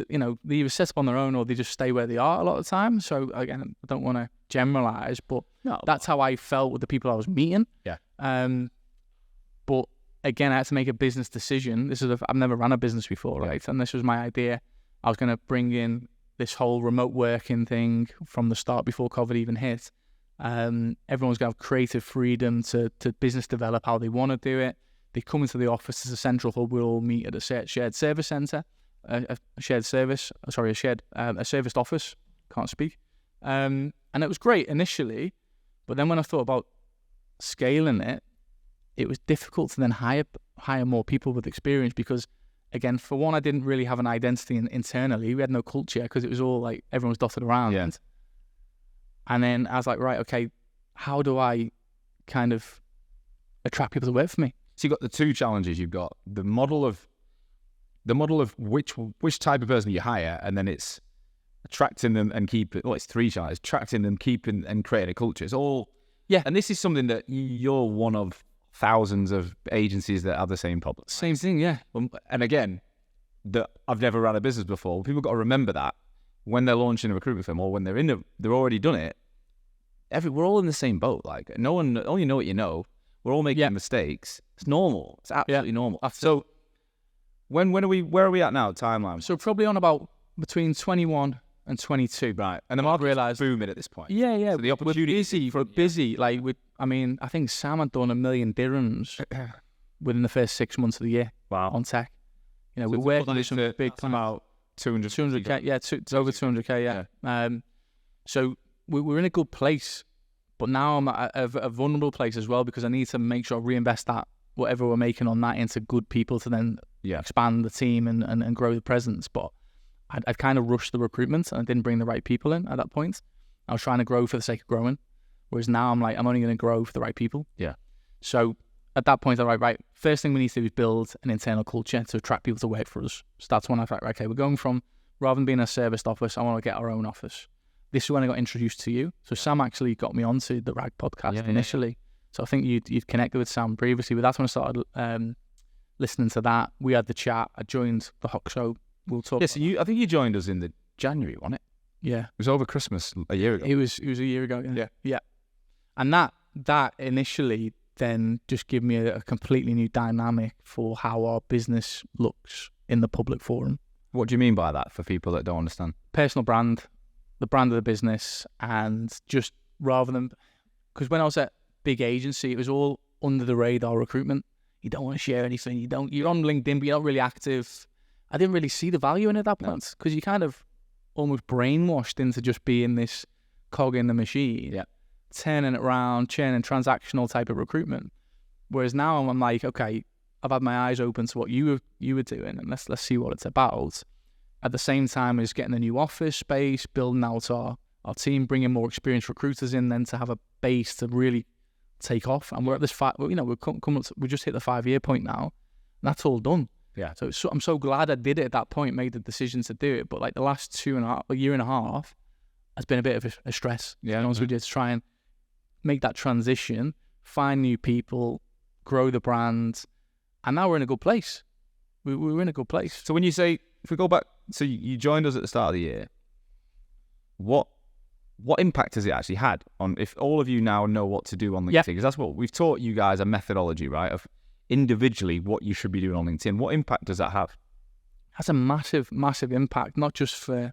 either set up on their own or they just stay where they are a lot of the time. So again, I don't want to generalize, but that's how I felt with the people I was meeting. Yeah. But again, I had to make a business decision. I've never run a business before, right? And this was my idea. I was going to bring in this whole remote working thing from the start before COVID even hit. Everyone's going to have creative freedom to business develop how they want to do it. They come into the office as a central hub. We'll all meet at a shared service centre, a serviced office. Can't speak. And it was great initially, but then when I thought about scaling it, it was difficult to then hire more people with experience because, again, for one, I didn't really have an identity internally. We had no culture because it was all like everyone was dotted around. Yeah. And then I was like, right, okay, how do I kind of attract people to work for me? So you've got the 2 challenges. You've got the model of which type of person you hire, and then it's attracting them and keeping. Well, it's 3 challenges: attracting them, keeping, and creating a culture. It's all And this is something that you're one of thousands of agencies that have the same problem. Same thing, yeah. And again, that I've never run a business before. People got to remember that when they're launching a recruitment firm or when they're already done it. We're all in the same boat. Like only know what you know. We're all making mistakes. It's normal. It's absolutely normal. So where are we at now, timeline? So probably on about between 21 and 22. Right. And the market's booming at this point. Yeah. So the opportunity we're busy. Like I think Sam had done 1 million dirhams within the first 6 months of the year. Wow. On tech. We're working with some big clients. About 200k. Yeah, it's over 200k. Yeah. So we're in a good place, but now I'm at a vulnerable place as well because I need to make sure I reinvest that whatever we're making on that into good people to then expand the team and grow the presence. But I'd kind of rushed the recruitment and I didn't bring the right people in at that point. I was trying to grow for the sake of growing, whereas now I'm like, I'm only going to grow for the right people. Yeah. So at that point, I'm like, right, first thing we need to do is build an internal culture to attract people to work for us. So that's when I thought, okay, we're going from, rather than being a serviced office, I want to get our own office. This is when I got introduced to you. So Sam actually got me onto the RAG podcast initially. Yeah. So I think you'd connected with Sam previously, but that's when I started listening to that. We had the chat. I joined the Hawk Show. We'll talk. Yeah, so I think you joined us in the January, wasn't it? Yeah. It was over Christmas a year ago. It was a year ago. Yeah. And that initially then just gave me a completely new dynamic for how our business looks in the public forum. What do you mean by that for people that don't understand? Personal brand, the brand of the business, and just rather than, because when I was at big agency, it was all under the radar recruitment. You don't want to share anything. You're on LinkedIn, but you're not really active. I didn't really see the value in it at that point because you kind of almost brainwashed into just being this cog in the machine, turning it around, churning transactional type of recruitment. Whereas now I'm like, okay, I've had my eyes open to what you were doing, and let's see what it's about. At the same time as getting a new office space, building out our team, bringing more experienced recruiters in, then to have a base to really take off. And we're at this we just hit the 5-year point now, and that's all done. Yeah. So I'm so glad I did it at that point, made the decision to do it. But like the last year and a half has been a bit of a stress. Yeah. To just try and make that transition, find new people, grow the brand, and now we're in a good place. We're in a good place. So when you say, if we go back, so you joined us at the start of the year, what impact has it actually had on, if all of you now know what to do on LinkedIn? Because that's what we've taught you guys, a methodology, right, of individually what you should be doing on LinkedIn. What impact does that have? has a massive, massive impact, not just for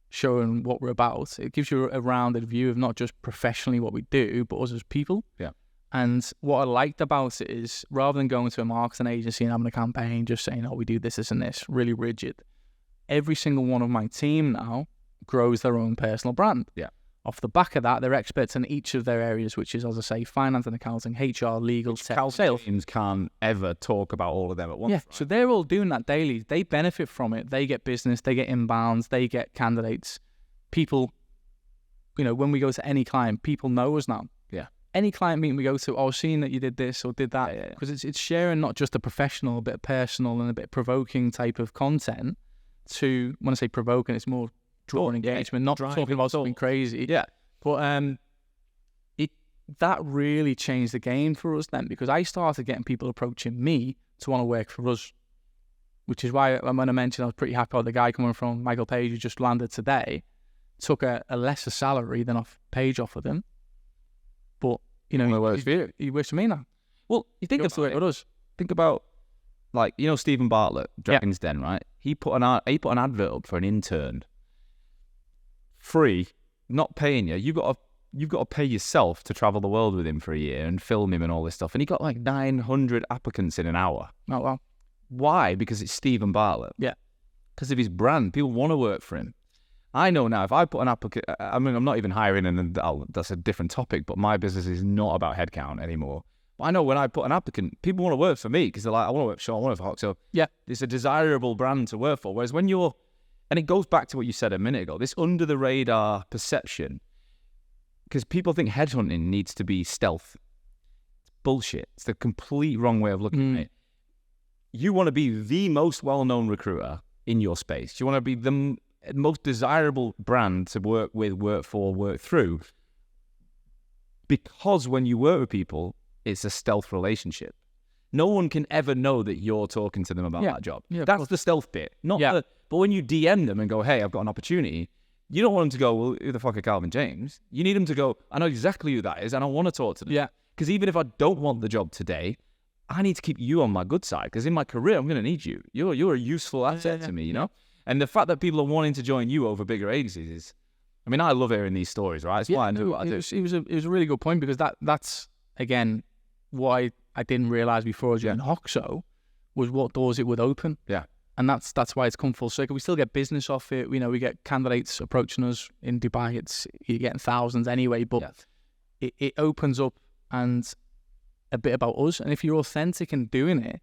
showing what we're about. It gives you a rounded view of not just professionally what we do, but us as people. Yeah. And what I liked about it is, rather than going to a marketing agency and having a campaign, just saying, oh, we do this, this, and this, really rigid, every single one of my team now grows their own personal brand. Yeah. Off the back of that, they're experts in each of their areas, which is, as I say, finance and accounting, HR, legal, tech, sales. Teams can't ever talk about all of them at once. Yeah, Right? so they're all doing that daily. They benefit from it. They get business, they get inbounds, they get candidates. People, when we go to any client, people know us now. Yeah. Any client meeting we go to, oh, seeing that you did this or did that, because it's sharing not just a professional, a bit of personal and a bit provoking type of content to, when I say provoking, it's more drawing engagement, not talking about something crazy. Yeah. But that really changed the game for us then, because I started getting people approaching me to want to work for us, which is why when I mentioned I was pretty happy about the guy coming from Michael Page who just landed today, took a lesser salary than off Page offered him. But, he works for me now. Well, you think That's the way it was. Think about, like, Stephen Bartlett, Dragon's Den, right? He put an advert up for an intern, free, not paying you. You've got to pay yourself to travel the world with him for a year and film him and all this stuff. And he got like 900 applicants in an hour. Oh, wow. Why? Because it's Stephen Bartlett. Yeah. Because of his brand. People want to work for him. I know now, if I put an applicant, I'm not even hiring, and that's a different topic, but my business is not about headcount anymore. But I know when I put an applicant, people want to work for me because they're like, I want to work for Sean, I want to work for Hawk. So yeah, it's a desirable brand to work for. Whereas when and it goes back to what you said a minute ago, this under the radar perception, because people think headhunting needs to be stealth. It's bullshit. It's the complete wrong way of looking at it. You want to be the most well-known recruiter in your space. You want to be the most desirable brand to work with, work for, work through. Because when you work with people, it's a stealth relationship. No one can ever know that you're talking to them about that job. Yeah, that's the stealth bit. But when you DM them and go, hey, I've got an opportunity, you don't want them to go, well, who the fuck are Calvin James? You need them to go, I know exactly who that is and I want to talk to them. Yeah. Because even if I don't want the job today, I need to keep you on my good side because in my career, I'm going to need you. You're a useful asset to me, And the fact that people are wanting to join you over bigger agencies is, I love hearing these stories, right? It's why I do what I do. It was a really good point because that's, again, what I didn't realise before I was doing Hoxo was what doors it would open. Yeah. And that's why it's come full circle. We still get business off it. We get candidates approaching us in Dubai. You're getting thousands anyway, but it opens up and a bit about us. And if you're authentic in doing it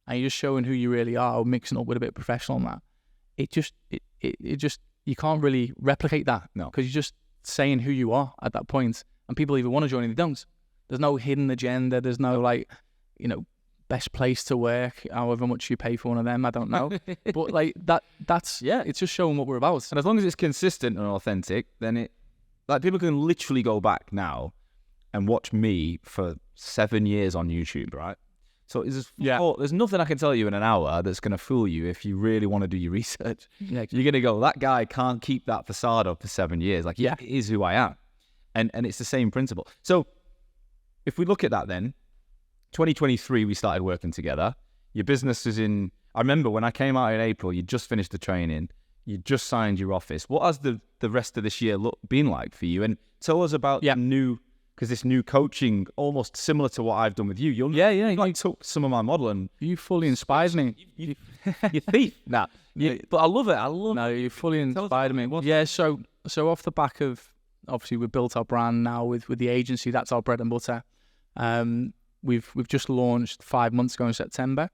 and you're just showing who you really are or mixing up with a bit of professional on that, it just you can't really replicate that. No. Because you're just saying who you are at that point. And people either want to join or they don't. There's no hidden agenda. There's no best place to work, however much you pay for one of them, I don't know. But that's it's just showing what we're about. And as long as it's consistent and authentic, then people can literally go back now and watch me for 7 years on YouTube, right? So there's nothing I can tell you in an hour that's going to fool you if you really want to do your research. Yeah, you're going to go, that guy can't keep that facade up for 7 years. It is who I am. And it's the same principle. So if we look at that then, 2023, we started working together. Your business is in... I remember when I came out in April, you just finished the training. You just signed your office. What has the rest of this year been like for you? And tell us about the new... Because this new coaching, almost similar to what I've done with you. You took some of my model and... You fully inspired me. Your thief. But I love it. No, you fully inspired me. So off the back of... Obviously, we've built our brand now with the agency. That's our bread and butter. We've just launched 5 months ago in September,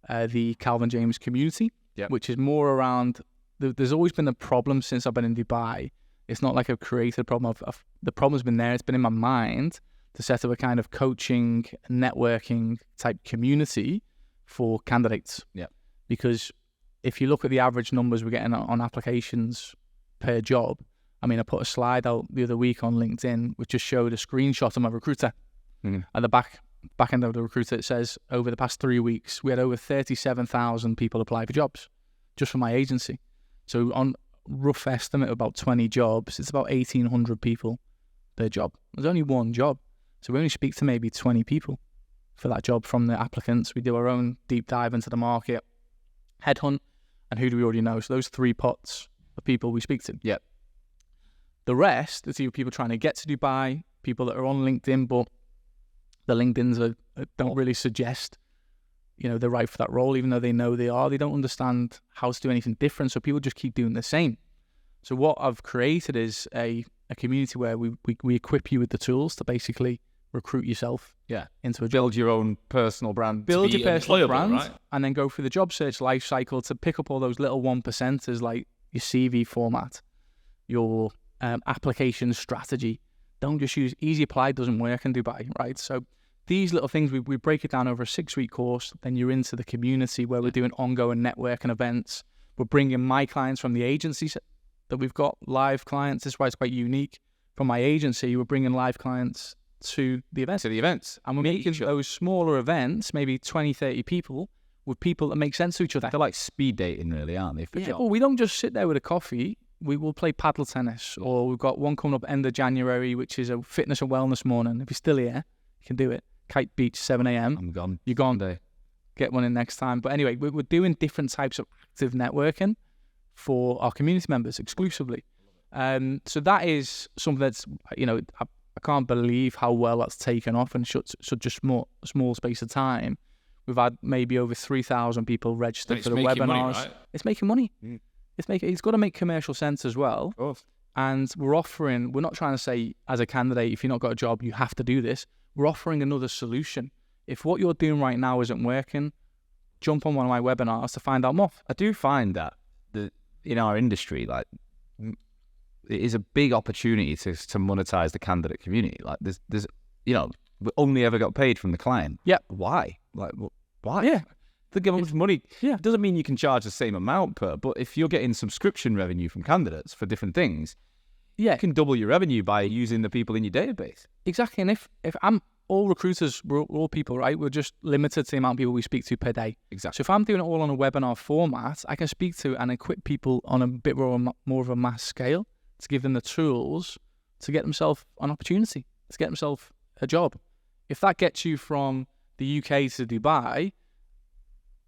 the Calvin James community, which is more around, there's always been a problem since I've been in Dubai. It's not like I've created a problem. The problem's been there. It's been in my mind to set up a kind of coaching, networking type community for candidates. Yeah. Because if you look at the average numbers we're getting on applications per job, I put a slide out the other week on LinkedIn, which just showed a screenshot of my recruiter. At the back end of the recruiter, it says over the past 3 weeks, we had over 37,000 people apply for jobs just for my agency. So on rough estimate of about 20 jobs, it's about 1,800 people per job. There's only one job. So we only speak to maybe 20 people for that job from the applicants. We do our own deep dive into the market, headhunt, and who do we already know. So those 3 pots of people we speak to. Yep. The rest is either people trying to get to Dubai, people that are on LinkedIn, but the LinkedIns don't really suggest, they're right for that role, even though they know they are. They don't understand how to do anything different, so people just keep doing the same. So what I've created is a community where we equip you with the tools to basically recruit yourself into a job. Build your own personal brand. Build your personal brand, right? And then go through the job search life cycle to pick up all those little 1%ers like your CV format, your application strategy. Don't just use Easy Apply, doesn't work in Dubai, right? So these little things, we break it down over a 6-week course. Then you're into the community where we're doing ongoing networking events. We're bringing my clients from the agencies that we've got, live clients. This is why it's quite unique. From my agency, we're bringing live clients to the events. And we're making those smaller events, maybe 20, 30 people, with people that make sense to each other. They're like speed dating, really, aren't they? Well, we don't just sit there with a coffee. We will play paddle tennis, or we've got one coming up end of January, which is a fitness and wellness morning. If you're still here, you can do it. Kite Beach, 7 a.m. I'm gone. You're gone. Day. Get one in next time. But anyway, we're doing different types of active networking for our community members exclusively. So that is something that's, I can't believe how well that's taken off in such a small space of time. We've had maybe over 3,000 people registered for the webinars. Money, right? It's making money. It's got to make commercial sense as well. Oh. And we're not trying to say as a candidate, if you've not got a job, you have to do this. We're offering another solution. If what you're doing right now isn't working, jump on one of my webinars to find out more. I do find that in our industry, like, it is a big opportunity to monetize the candidate community. Like, there's we only ever got paid from the client. Yeah. Why? Like, why? Yeah. To give us money. Yeah. It doesn't mean you can charge the same amount but if you're getting subscription revenue from candidates for different things, you can double your revenue by using the people in your database. Exactly. And if I'm all recruiters, we're all people, right? We're just limited to the amount of people we speak to per day. Exactly. So if I'm doing it all on a webinar format, I can speak to and equip people on a bit more of a mass scale to give them the tools to get themselves an opportunity, to get themselves a job. If that gets you from the UK to Dubai,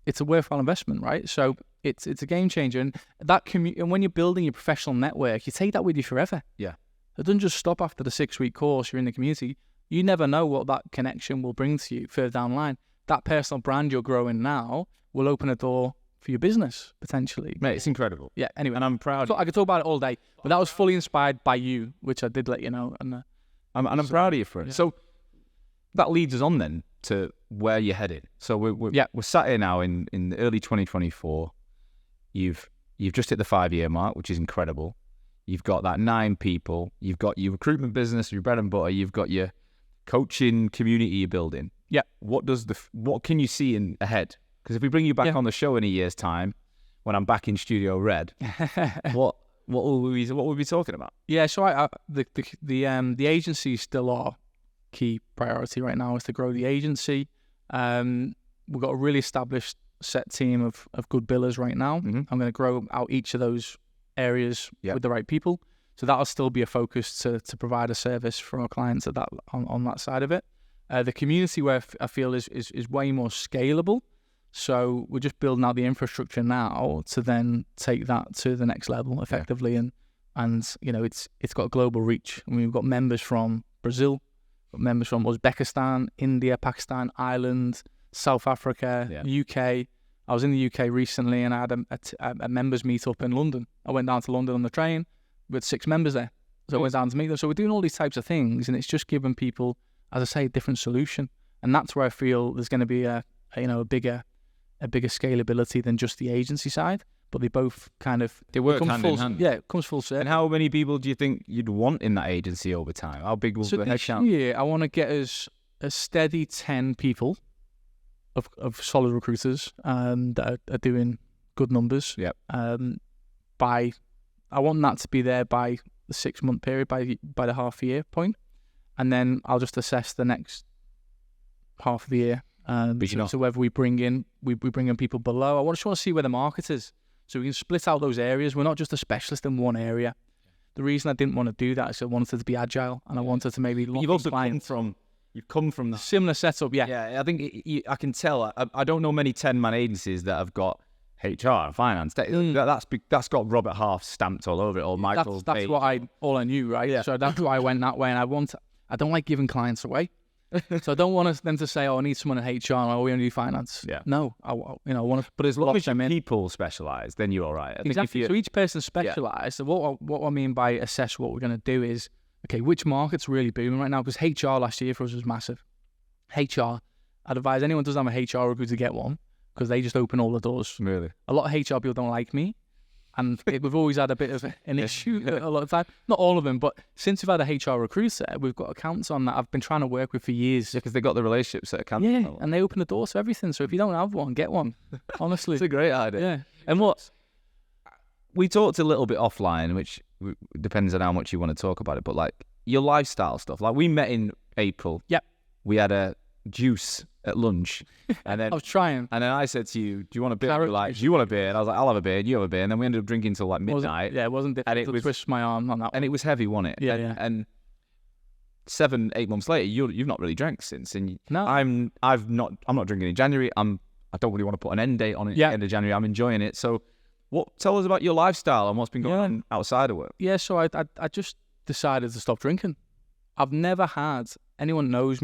it's a worthwhile investment, right? So it's a game changer. And and when you're building your professional network, you take that with you forever. Yeah. It doesn't just stop after the 6-week course. You're in the community. You never know what that connection will bring to you further down the line. That personal brand you're growing now will open a door for your business, potentially. Mate, it's incredible. Yeah, anyway. And I'm proud. So I could talk about it all day, but that was fully inspired by you, which I did let you know. And I'm proud of you for it. Yeah. So that leads us on then to where you're headed. So we're sat here now in early 2024. You've just hit the 5-year mark, which is incredible. You've got that 9 people. You've got your recruitment business, your bread and butter. You've got your coaching community you're building. Yeah. What can you see ahead? Because if we bring you back on the show in a year's time, when I'm back in Studio Red, what will we be talking about? Yeah. So the agency is still our key priority right now, is to grow the agency. We've got a really established set team of good billers right now. I'm going to grow out each of those areas with the right people. So that'll still be a focus to provide a service for our clients at that on that side of it. The community, where I feel is way more scalable. So we're just building out the infrastructure now to then take that to the next level effectively. And it's got global reach. I mean, we've got members from Brazil, members from Uzbekistan, India, Pakistan, Ireland, South Africa, UK. I was in the UK recently, and I had a members meet up in London. I went down to London on the train with 6 members there. So I went down to meet them. So we're doing all these types of things, and it's just giving people, as I say, a different solution. And that's where I feel there's going to be a bigger scalability than just the agency side. But they both they work hand in hand. Yeah, it comes full circle. And how many people do you think you'd want in that agency over time? How big will the headcount? Yeah, I want to get us a steady 10 people of solid recruiters that are doing good numbers. Yep. I want that to be there by the 6-month period, by the half-year point, and then I'll just assess the next half of the year. So whether we bring in people below, I just want to see where the market is, so we can split out those areas. We're not just a specialist in one area. The reason I didn't want to do that is I wanted to be agile, and I wanted to maybe lock in clients. You've come from the similar setup, yeah. Yeah, I think I can tell. I don't know many 10-man agencies that have got HR and finance. That's got Robert Half stamped all over it, or Michael. That's all I knew, right? Yeah. So that's why I went that way, and I don't like giving clients away. So I don't want them to say, "Oh, I need someone in HR," or "We only do finance." Yeah. No, I want to. But as long as people specialise, then you're all right. Exactly. So each person specialised. So what I mean by assess what we're going to do is, okay, which market's really booming right now? Because HR last year for us was massive. HR, I'd advise anyone who doesn't have a HR recruiter to get one, because they just open all the doors. Really? A lot of HR people don't like me. And we've always had a bit of an issue a lot of time. Not all of them, but since we've had a HR recruiter, we've got accounts on that I've been trying to work with for years. Because they got the relationships that account. Yeah, and they open the doors to everything. So if you don't have one, get one. Honestly. It's a great idea. Yeah. And what we talked a little bit offline, which depends on how much you want to talk about it, but like your lifestyle stuff. Like we met in April. Yep. We had a juice at lunch, and then I was trying. And then I said to you, "Do you want a beer?" Like, "Do you want a beer?" And I was like, "I'll have a beer." And you have a beer, and then we ended up drinking till like midnight. It wasn't difficult to twist my arm on that one. And it was heavy, wasn't it? Yeah. And 7-8 months later, you've not really drank since. And no, I'm not drinking in January. I don't really want to put an end date on it. Yeah. End of January. I'm enjoying it. So, tell us about your lifestyle and what's been going on outside of work. Yeah. So I just decided to stop drinking. I've never had anyone knows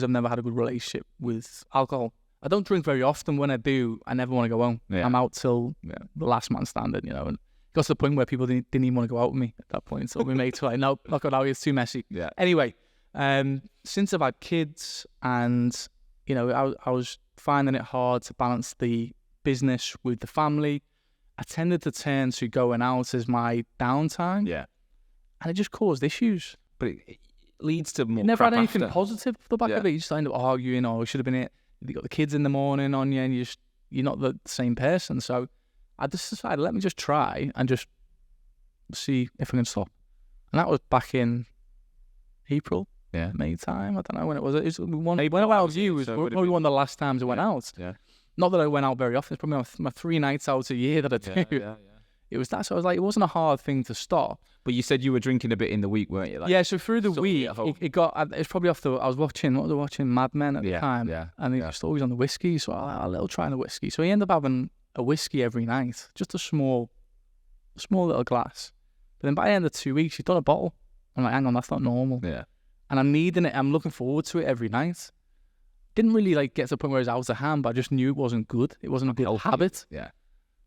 I've never had a good relationship with alcohol. I don't drink very often. When I do, I never want to go home. Yeah. I'm out till the last man standing, and it got to the point where people didn't even want to go out with me at that point. So we mates were like, "No, not going out. It's too messy." Yeah. Anyway, since I've had kids, and I was finding it hard to balance the business with the family. I tended to turn to going out as my downtime. Yeah. And it just caused issues. But it leads to more. You never had anything after. positive for the back of it. You just end up arguing, or should have been it. You got the kids in the morning on you, and you're not the same person. So I just decided, let me just try and just see if I can stop. And that was back in April, May time. I don't know when it was. It was when I went out with you, was probably one of the last times I went out. Yeah. Not that I went out very often. It's probably my 3 nights out a year that I do. Yeah. It was that. So I was like, it wasn't a hard thing to stop. But you said you were drinking a bit in the week, weren't you? Like, yeah, so through the week, it got. It's probably off the. I was watching. What was I watching? Mad Men at the time. Yeah. And it was always on the whiskey. So I had a little try on the whiskey. So I ended up having a whiskey every night, just a small little glass. But then by the end of 2 weeks, you've done a bottle. I'm like, hang on, that's not normal. Yeah. And I'm needing it. I'm looking forward to it every night. Didn't really get to the point where it was out of hand, but I just knew it wasn't good. It wasn't a good habit. Yeah.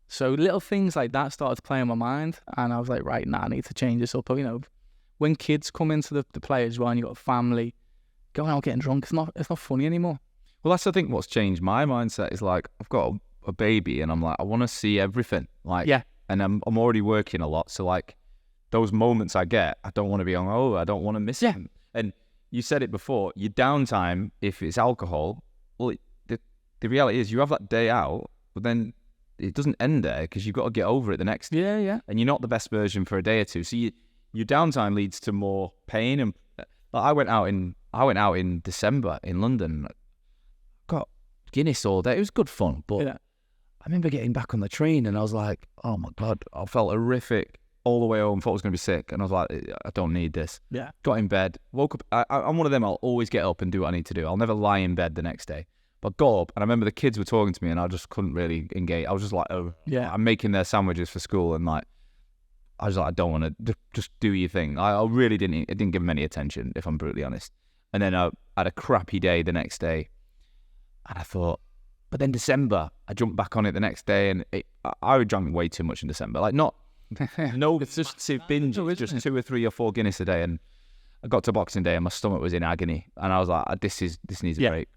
So little things like that started to play in my mind, and I was like, right, I need to change this up. But, when kids come into the play as well, and you've got a family, going out getting drunk, it's not funny anymore. Well, that's, I think, what's changed my mindset is like, I've got a baby, and I'm like, I want to see everything. Like, and I'm already working a lot, so like those moments I get, I don't want to be on. I don't want to miss them. And you said it before, your downtime, if it's alcohol, well, the reality is you have that day out, but then it doesn't end there because you've got to get over it the next day. Yeah. And you're not the best version for a day or two. So your downtime leads to more pain. And I went out in December in London. Got Guinness all day. It was good fun, but I remember getting back on the train and I was like, oh my God, I felt horrific all the way home. Thought I was going to be sick. And I was like, I don't need this. Yeah. Got in bed, woke up. I'm one of them. I'll always get up and do what I need to do. I'll never lie in bed the next day. But I got up, and I remember the kids were talking to me, and I just couldn't really engage. I was just like, I'm making their sandwiches for school, and like, I was like, I don't want to, just do your thing. I really didn't give them any attention, if I'm brutally honest. And then I had a crappy day the next day, and I thought, but then December, I jumped back on it the next day, and I drank way too much in December. Like, no, it's just binge, just 2 or 3 or 4 Guinness a day, and I got to Boxing Day, and my stomach was in agony, and I was like, this needs a break.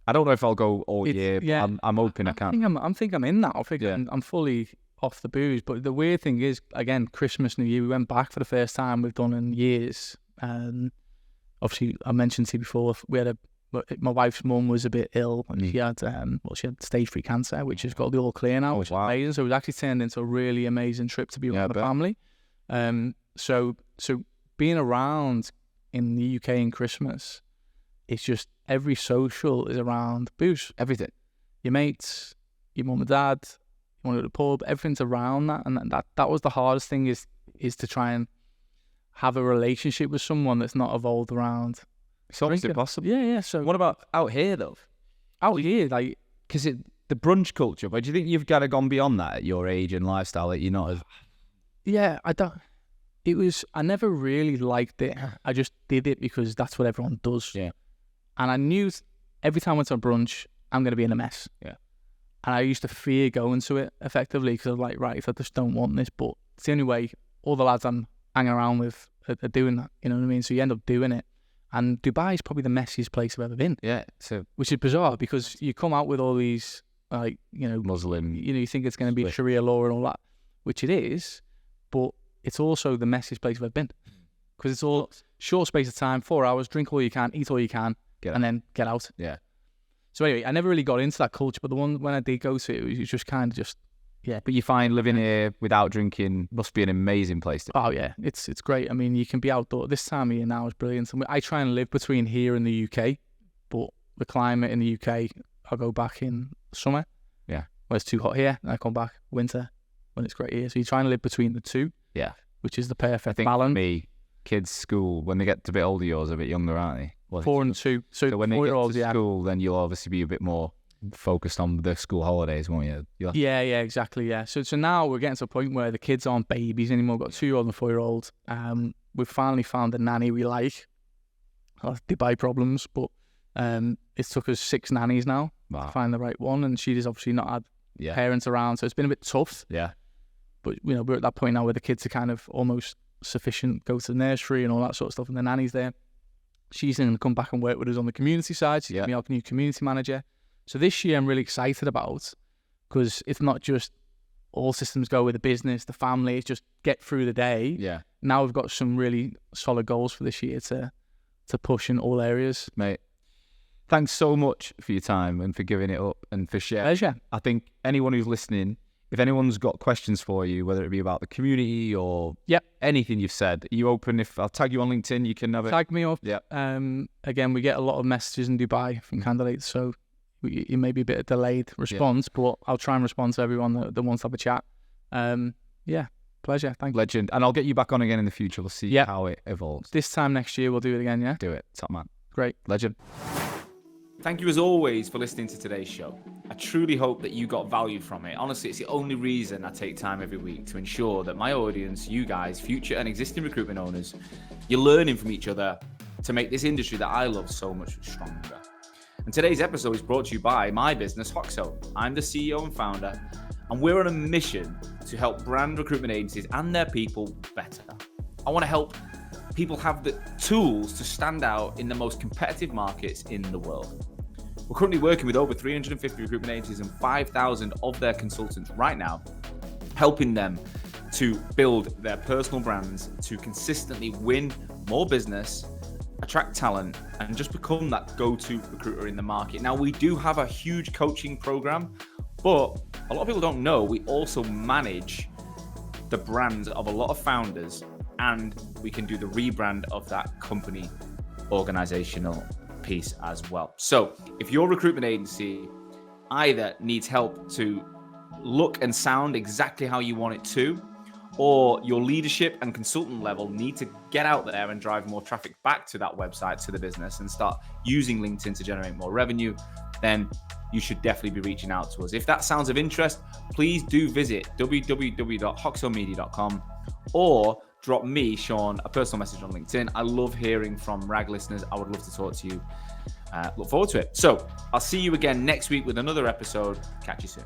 I don't know if I'll go all year. But I'm hoping I can. I think I'm in that. I think I'm fully off the booze. But the weird thing is, again, Christmas, New Year, we went back for the first time we've done in years. And obviously, I mentioned to you before, my wife's mum was a bit ill, and she had stage 3 cancer, which has got the all clear now, which is amazing. So it was actually turned into a really amazing trip to be with the family. So being around in the UK in Christmas, it's just every social is around booze. Everything. Your mates, your mum and dad, you want to go to the pub, everything's around that. And that was the hardest thing is to try and have a relationship with someone that's not evolved around. It's almost impossible. Yeah. So what about out here though? Out here, like, because the brunch culture, but do you think you've kind of gone beyond that at your age and lifestyle that you're not as... Yeah, I never really liked it. I just did it because that's what everyone does. Yeah. And I knew every time I went to a brunch, I'm going to be in a mess. Yeah. And I used to fear going to it effectively because I was like, right, if I just don't want this, but it's the only way all the lads I'm hanging around with are doing that. You know what I mean? So you end up doing it. And Dubai is probably the messiest place I've ever been. Yeah. So which is bizarre because you come out with all these, like, you know, Muslim, you think it's going to be Sharia law and all that, which it is, but it's also the messiest place I've ever been because it's all short space of time, 4 hours, drink all you can, eat all you can, and then get out. Yeah. So anyway, I never really got into that culture, but the one when I did go to it was just kind of just, yeah. But you find living here without drinking must be an amazing place to... Oh yeah, it's great. I mean, you can be outdoor. This time of year now is brilliant. I try and live between here and the UK, but the climate in the UK, I'll go back in summer. Yeah. When it's too hot here, and I come back winter when it's great here. So you're trying to live between the two. Yeah. Which is the perfect I think balance. For me, kids' school, when they get a bit older, yours are a bit younger, aren't they? Well, 4 and 2. So when they get to yeah. school, then you'll obviously be a bit more focused on the school holidays, won't you? Yeah, exactly, yeah. So now we're getting to a point where the kids aren't babies anymore. We've got 2-year-old and 4-year-old. We've finally found a nanny we like. Dubai problems, but it took us 6 nannies now to find the right one, and she has obviously not had parents around, so it's been a bit tough. Yeah. But, you know, we're at that point now where the kids are kind of almost sufficient, go to the nursery and all that sort of stuff, and the nanny's there. She's going to come back and work with us on the community side. She's going to be our new community manager. So this year I'm really excited about because it's not just all systems go with the business, the family, it's just get through the day. Yeah. Now we've got some really solid goals for this year to push in all areas. Mate, thanks so much for your time and for giving it up and for sharing. Pleasure. I think anyone who's listening, if anyone's got questions for you, whether it be about the community or anything you've said, are you open? If I'll tag you on LinkedIn, you can have it. Tag me up. Yeah. Again, we get a lot of messages in Dubai from candidates, so it may be a bit of delayed response, but I'll try and respond to everyone that wants to have a chat. Pleasure. Thank you. Legend. And I'll get you back on again in the future. We'll see how it evolves. This time next year, we'll do it again, yeah? Do it. Top man. Great. Legend. Thank you as always for listening to today's show. I truly hope that you got value from it. Honestly, it's the only reason I take time every week to ensure that my audience, you guys, future and existing recruitment owners, you're learning from each other to make this industry that I love so much stronger. And today's episode is brought to you by my business, Hoxo. I'm the CEO and founder, and we're on a mission to help brand recruitment agencies and their people better. I want to help people have the tools to stand out in the most competitive markets in the world. We're currently working with over 350 recruitment agencies and 5,000 of their consultants right now, helping them to build their personal brands, to consistently win more business, attract talent, and just become that go-to recruiter in the market. Now, we do have a huge coaching program, but a lot of people don't know we also manage the brands of a lot of founders, and we can do the rebrand of that company organizational piece as well. So if your recruitment agency either needs help to look and sound exactly how you want it to, or your leadership and consultant level need to get out there and drive more traffic back to that website, to the business, and start using LinkedIn to generate more revenue, then you should definitely be reaching out to us. If that sounds of interest, please do visit www.hoxomedia.com or drop me, Sean, a personal message on LinkedIn. I love hearing from RAG listeners. I would love to talk to you. Look forward to it. So I'll see you again next week with another episode. Catch you soon.